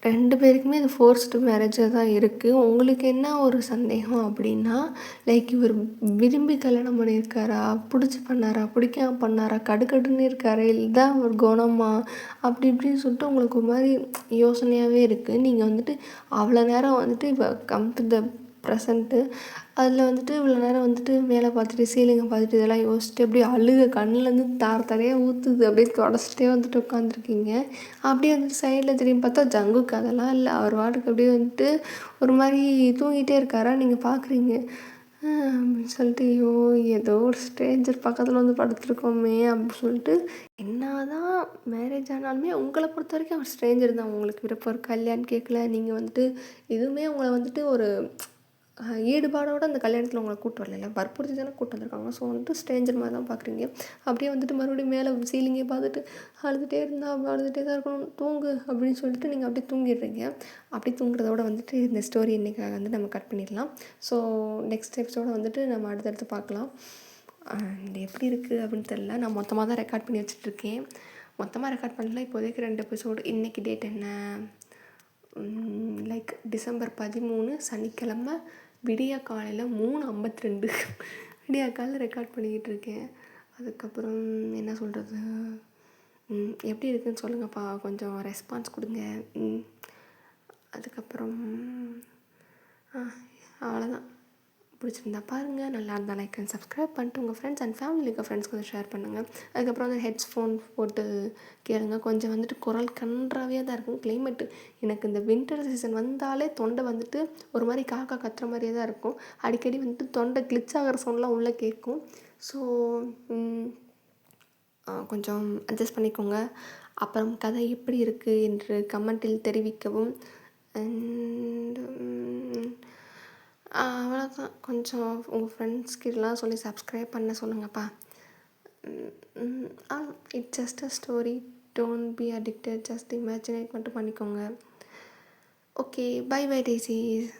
2 பேருக்குமே இது ஃபோர்ஸ்டு மேரேஜாக தான் இருக்குது. உங்களுக்கு என்ன ஒரு சந்தேகம் அப்படின்னா, லைக் இவர் விரும்பி கல்யாணம் பண்ணியிருக்காரா, பிடிச்சி பண்ணாரா, பிடிக்காம பண்ணாரா, கடுக்கடுன்னு இருக்காரா, இதுதான் ஒரு குணமா, அப்படி இப்படின்னு சொல்லிட்டு உங்களுக்கு ஒரு மாதிரி யோசனையாகவே இருக்குது. நீங்கள் வந்துட்டு அவ்வளோ நேரம் வந்துட்டு இப்போ கம் டு த ப்ரெசண்ட்டு அதில் வந்துட்டு இவ்வளோ நேரம் வந்துட்டு மேலே பார்த்துட்டு சீலிங்கை பார்த்துட்டு இதெல்லாம் யோசிச்சுட்டு அப்படியே அழுக கண்ணிலேருந்து தரையாக ஊற்றுது. அப்படியே தொடச்சிட்டே வந்துட்டு உட்காந்துருக்கீங்க. அப்படியே வந்துட்டு சைடில் திரும்பி பார்த்தா ஜங்குக்கு அதெல்லாம் இல்லை. அவர் வாட்டுக்கு அப்படியே வந்துட்டு ஒரு மாதிரி தூங்கிட்டே இருக்காரா. நீங்கள் பார்க்குறீங்க அப்படின்னு சொல்லிட்டு, ஐயோ ஏதோ ஒரு ஸ்ட்ரேஞ்சர் பக்கத்தில் வந்து படுத்துருக்கோமே அப்படின்னு சொல்லிட்டு. என்ன தான் மேரேஜ் ஆனாலுமே உங்களை பொறுத்த வரைக்கும் அவர் ஸ்ட்ரேஞ்சர் தான். உங்களுக்கு விருப்பம் இருக்கா இல்லையான்னு கேட்கல. நீங்கள் வந்துட்டு எதுவுமே உங்களை வந்துட்டு ஒரு ஈடுபாடோடு அந்த கல்யாணத்தில் உங்களை கூட்டு வரல, வற்புறுத்தி தானே கூட்டு வந்திருக்காங்க. ஸோ வந்துட்டு ஸ்ட்ரேஞ்சர் மாதிரி தான் பார்க்குறீங்க. அப்படியே வந்துட்டு மறுபடியும் மேலே சீலிங்கே பார்த்துட்டு அழுதுகிட்டே தான் இருக்கணும், தூங்கு அப்படின்னு சொல்லிட்டு நீங்கள் அப்படியே தூங்கிடுறீங்க. அப்படி தூங்குறதோட வந்துட்டு இந்த ஸ்டோரி இன்றைக்கி வந்து நம்ம கட் பண்ணிடலாம். ஸோ நெக்ஸ்ட் எபிசோட வந்துட்டு நம்ம அடுத்தடுத்து பார்க்கலாம். இது எப்படி இருக்குது அப்படின்னு தெரியல. நான் மொத்தமாக தான் ரெக்கார்ட் பண்ணி வச்சுட்ருக்கேன். மொத்தமாக ரெக்கார்ட் பண்ணல. இப்போதைக்கு 2 எபிசோடு. இன்றைக்கி டேட் என்ன, லைக் டிசம்பர் 13 சனிக்கிழமை விடிய காலையில் 3:52 விடிய காலையில் ரெக்கார்ட் பண்ணிக்கிட்டு இருக்கேன். அதுக்கப்புறம் என்ன சொல்கிறது, எப்படி இருக்குதுன்னு சொல்லுங்கப்பா, கொஞ்சம் ரெஸ்பான்ஸ் கொடுங்க. அதுக்கப்புறம் அவ்வளோதான். பிடிச்சிருந்தா பாருங்கள், நல்லா இருந்தால் லைக் அண்ட் சப்ஸ்கிரைப் பண்ணிட்டு உங்கள் ஃப்ரெண்ட்ஸ் அண்ட் ஃபேமிலி இருக்க ஃப்ரெண்ட்ஸ்க்கு வந்து ஷேர் பண்ணுங்கள். அதுக்கப்புறம் வந்து ஹெட்ஃபோன் போட்டு கேளுங்க. கொஞ்சம் வந்துட்டு குரல் கன்றாவே தான் இருக்கும். கிளைமேட்டு எனக்கு இந்த வின்டர் சீசன் வந்தாலே தொண்டை வந்துட்டு ஒரு மாதிரி காக்கா கத்துற மாதிரியே தான் இருக்கும். அடிக்கடி வந்துட்டு தொண்டை கிளிச் ஆகிற சவுண்ட்லாம் உள்ளே கேட்கும். ஸோ கொஞ்சம் அட்ஜஸ்ட் பண்ணிக்கோங்க. அப்புறம் கதை எப்படி இருக்குது என்று கமெண்ட்டில் தெரிவிக்கவும். அண்ட் அவ்வளோதான். கொஞ்சம் உங்கள் ஃப்ரெண்ட்ஸ்கிட்டலாம் சொல்லி சப்ஸ்கிரைப் பண்ண சொல்லுங்கப்பா. It's just a story, don't be addicted, just imagine மட்டும் பண்ணிக்கோங்க. Okay, bye bye டேஸீஸ்.